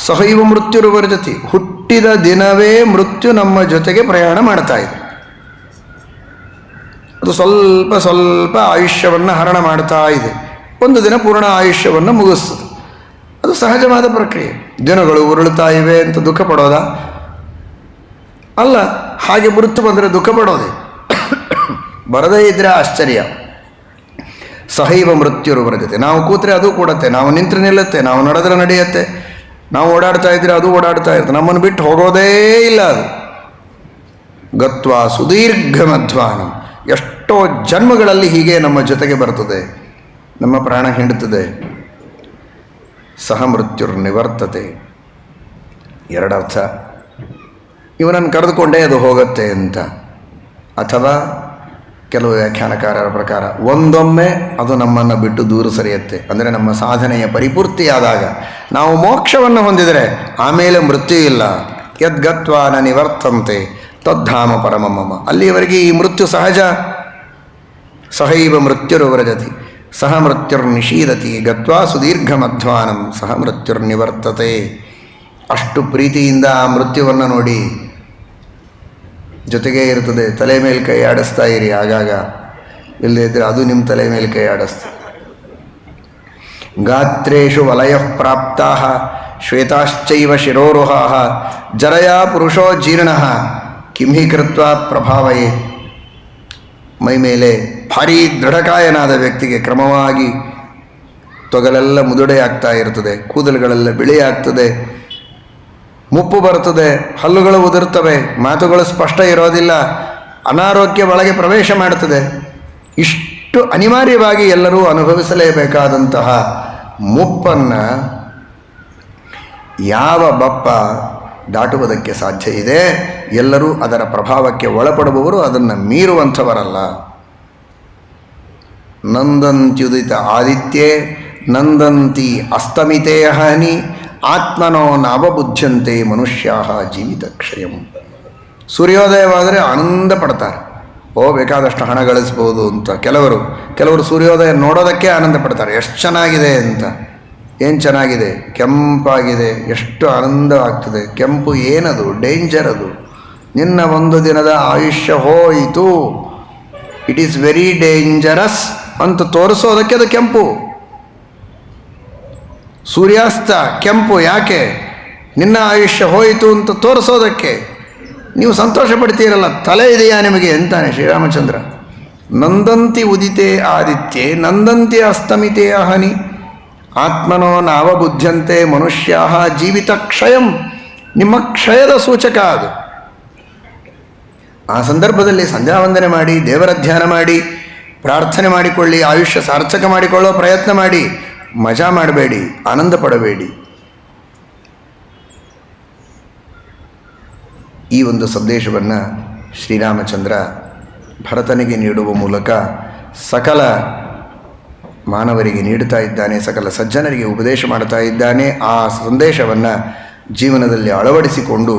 ಸಹೈವ ಮೃತ್ಯುರು ವರ್ಜತಿ, ಹುಟ್ಟಿದ ದಿನವೇ ಮೃತ್ಯು ನಮ್ಮ ಜೊತೆಗೆ ಪ್ರಯಾಣ ಮಾಡ್ತಾ ಇದೆ. ಅದು ಸ್ವಲ್ಪ ಸ್ವಲ್ಪ ಆಯುಷ್ಯವನ್ನು ಹರಣ ಮಾಡ್ತಾ ಇದೆ. ಒಂದು ದಿನ ಪೂರ್ಣ ಆಯುಷ್ಯವನ್ನು ಮುಗಿಸ್ತದೆ. ಅದು ಸಹಜವಾದ ಪ್ರಕ್ರಿಯೆ. ದಿನಗಳು ಉರುಳುತ್ತಾ ಇವೆ ಅಂತ ದುಃಖ ಪಡೋದಾ? ಅಲ್ಲ. ಹಾಗೆ ಮೃತ್ಯು ಬಂದರೆ ದುಃಖ ಪಡೋದೆ. ಬರದೇ ಇದ್ದರೆ ಆಶ್ಚರ್ಯ. ಸಹೈವ ಮೃತ್ಯುರು ಬರಜತೆ. ನಾವು ಕೂತ್ರೆ ಅದು ಕೂಡತ್ತೆ, ನಾವು ನಿಂತರೆ ನಿಲ್ಲುತ್ತೆ, ನಾವು ನಡೆದ್ರೆ ನಡೆಯುತ್ತೆ, ನಾವು ಓಡಾಡ್ತಾ ಇದ್ರೆ ಅದು ಓಡಾಡ್ತಾ ಇರುತ್ತೆ. ನಮ್ಮನ್ನು ಬಿಟ್ಟು ಹೋಗೋದೇ ಇಲ್ಲ ಅದು. ಗತ್ವಾ ಸುದೀರ್ಘ ಮಧ್ವಾನಂ. ಎಷ್ಟೋ ಜನ್ಮಗಳಲ್ಲಿ ಹೀಗೆ ನಮ್ಮ ಜೊತೆಗೆ ಬರ್ತದೆ, ನಮ್ಮ ಪ್ರಾಣ ಹಿಂಡುತ್ತದೆ. ಸಹ ಮೃತ್ಯುರ್ ನಿವರ್ತತೆ. 2 ಅರ್ಥ. ಇವನನ್ನು ಕರೆದುಕೊಂಡೇ ಅದು ಹೋಗುತ್ತೆ ಅಂತ. ಅಥವಾ ಕೆಲವು ವ್ಯಾಖ್ಯಾನಕಾರರ ಪ್ರಕಾರ ಒಂದೊಮ್ಮೆ ಅದು ನಮ್ಮನ್ನು ಬಿಟ್ಟು ದೂರ ಸರಿಯುತ್ತೆ. ಅಂದರೆ ನಮ್ಮ ಸಾಧನೆಯ ಪರಿಪೂರ್ತಿಯಾದಾಗ, ನಾವು ಮೋಕ್ಷವನ್ನು ಹೊಂದಿದರೆ ಆಮೇಲೆ ಮೃತ್ಯು ಇಲ್ಲ. ಯದ್ಗತ್ವಾ ನ ನಿವರ್ತಂತೆ ತದ್ಧಾಮ ಪರಮಮಮ. ಅಲ್ಲಿಯವರೆಗೆ ಈ ಮೃತ್ಯು ಸಹಜ. ಸಹೈವ ಮೃತ್ಯುರ್ವ್ರಜತಿ ಸಹ ಮೃತ್ಯುರ್ನಿಷೀದತಿ ಗತ್ವಾ ಸುದೀರ್ಘ ಮಧ್ವಾನಂ ಸಹ ಮೃತ್ಯುರ್ನಿವರ್ತತೆ. ಅಷ್ಟು ಪ್ರೀತಿಯಿಂದ ಆ ಮೃತ್ಯುವನ್ನು ನೋಡಿ ಜೊತೆಗೇ ಇರ್ತದೆ. ತಲೆ ಮೇಲೆ ಕೈ ಆಡಿಸ್ತಾ ಇರಿ ಆಗಾಗ, ಇಲ್ಲದೇ ಇದ್ದರೆ ಅದು ನಿಮ್ಮ ತಲೆ ಮೇಲೆ ಕೈ ಆಡಿಸ್ತಾ. ಗಾತ್ರೇಷು ವಲಯ ಪ್ರಾಪ್ತಾ ಶ್ವೇತಾಶ್ಚೈವ ಶಿರೋರುಹಾ ಜರಯಾ ಪುರುಷೋ ಜೀರ್ಣ ಕಿಂಹಿ ಕೃತ್ವಾ ಪ್ರಭಾವಯೇ. ಮೈ ಮೇಲೆ ಭಾರೀ ದೃಢಕಾಯನಾದ ವ್ಯಕ್ತಿಗೆ ಕ್ರಮವಾಗಿ ತೊಗಲೆಲ್ಲ ಮುದುಡೆ ಆಗ್ತಾ ಇರ್ತದೆ, ಕೂದಲುಗಳೆಲ್ಲ ಬಿಳಿ ಆಗ್ತದೆ, ಮುಪ್ಪು ಬರ್ತದೆ, ಹಲ್ಲುಗಳು ಉದುರ್ತವೆ, ಮಾತುಗಳು ಸ್ಪಷ್ಟ ಇರೋದಿಲ್ಲ, ಅನಾರೋಗ್ಯ ಒಳಗೆ ಪ್ರವೇಶ ಮಾಡುತ್ತದೆ. ಇಷ್ಟು ಅನಿವಾರ್ಯವಾಗಿ ಎಲ್ಲರೂ ಅನುಭವಿಸಲೇಬೇಕಾದಂತಹ ಮುಪ್ಪನ್ನು ಯಾವ ಬಪ್ಪ ದಾಟುವುದಕ್ಕೆ ಸಾಧ್ಯ ಇದೆ? ಎಲ್ಲರೂ ಅದರ ಪ್ರಭಾವಕ್ಕೆ ಒಳಪಡುವವರು, ಅದನ್ನು ಮೀರುವಂಥವರಲ್ಲ. ನಂದಂತ್ಯುದಿತ ಆದಿತ್ಯೇ ನಂದಂತಿ ಅಸ್ತಮಿತೇ ಹಾನಿ ಆತ್ಮನೋ ನಾವಬುದ್ಧಂತೆ ಮನುಷ್ಯಾ ಜೀವಿತ ಕ್ಷಯಂ. ಸೂರ್ಯೋದಯವಾದರೆ ಆನಂದ ಪಡ್ತಾರೆ. ಬೇಕಾದಷ್ಟು ಹಣ ಗಳಿಸ್ಬೋದು ಅಂತ. ಕೆಲವರು ಸೂರ್ಯೋದಯ ನೋಡೋದಕ್ಕೆ ಆನಂದ ಪಡ್ತಾರೆ. ಎಷ್ಟು ಚೆನ್ನಾಗಿದೆ ಅಂತ. ಏನು ಚೆನ್ನಾಗಿದೆ? ಕೆಂಪಾಗಿದೆ, ಎಷ್ಟು ಆನಂದವಾಗ್ತದೆ. ಕೆಂಪು ಏನದು? ಡೇಂಜರ್ ಅದು. ನಿನ್ನ 1 ದಿನದ ಆಯುಷ್ಯ ಹೋಯಿತು, ಇಟ್ ಈಸ್ ವೆರಿ ಡೇಂಜರಸ್ ಅಂತ ತೋರಿಸೋದಕ್ಕೆ ಅದು ಕೆಂಪು. ಸೂರ್ಯಾಸ್ತ ಕೆಂಪು ಯಾಕೆ? ನಿನ್ನ ಆಯುಷ್ಯ ಹೋಯಿತು ಅಂತ ತೋರಿಸೋದಕ್ಕೆ. ನೀವು ಸಂತೋಷ ಪಡ್ತೀರಲ್ಲ, ತಲೆ ಇದೆಯಾ ನಿಮಗೆ ಅಂತಾನೆ ಶ್ರೀರಾಮಚಂದ್ರ. ನಂದಂತಿ ಉದಿತೆ ಆದಿತ್ಯೆ ನಂದಂತಿ ಅಸ್ತಮಿತೆ ಅಹನಿ ಆತ್ಮನೋ ನಾವಬುದ್ಧಂತೆ ಮನುಷ್ಯಾ ಜೀವಿತ ಕ್ಷಯಂ. ನಿಮ್ಮ ಕ್ಷಯದ ಸೂಚಕ ಅದು. ಆ ಸಂದರ್ಭದಲ್ಲಿ ಸಂಧ್ಯಾವಂದನೆ ಮಾಡಿ, ದೇವರ ಧ್ಯಾನ ಮಾಡಿ, ಪ್ರಾರ್ಥನೆ ಮಾಡಿಕೊಳ್ಳಿ, ಆಯುಷ್ಯ ಸಾರ್ಥಕ ಮಾಡಿಕೊಳ್ಳೋ ಪ್ರಯತ್ನ ಮಾಡಿ. ಮಜಾ ಮಾಡಬೇಡಿ, ಆನಂದ ಪಡಬೇಡಿ. ಈ ಒಂದು ಸಂದೇಶವನ್ನು ಶ್ರೀರಾಮಚಂದ್ರ ಭರತನಿಗೆ ನೀಡುವ ಮೂಲಕ ಸಕಲ ಮಾನವರಿಗೆ ನೀಡುತ್ತಾ ಇದ್ದಾನೆ, ಸಕಲ ಸಜ್ಜನರಿಗೆ ಉಪದೇಶ ಮಾಡ್ತಾ ಇದ್ದಾನೆ. ಆ ಸಂದೇಶವನ್ನು ಜೀವನದಲ್ಲಿ ಅಳವಡಿಸಿಕೊಂಡು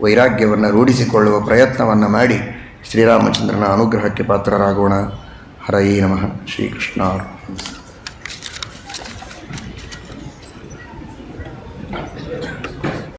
ವೈರಾಗ್ಯವನ್ನು ರೂಢಿಸಿಕೊಳ್ಳುವ ಪ್ರಯತ್ನವನ್ನು ಮಾಡಿ ಶ್ರೀರಾಮಚಂದ್ರನ ಅನುಗ್ರಹಕ್ಕೆ ಪಾತ್ರರಾಗೋಣ. ಹರಯೇ ನಮಃ. ಶ್ರೀಕೃಷ್ಣ.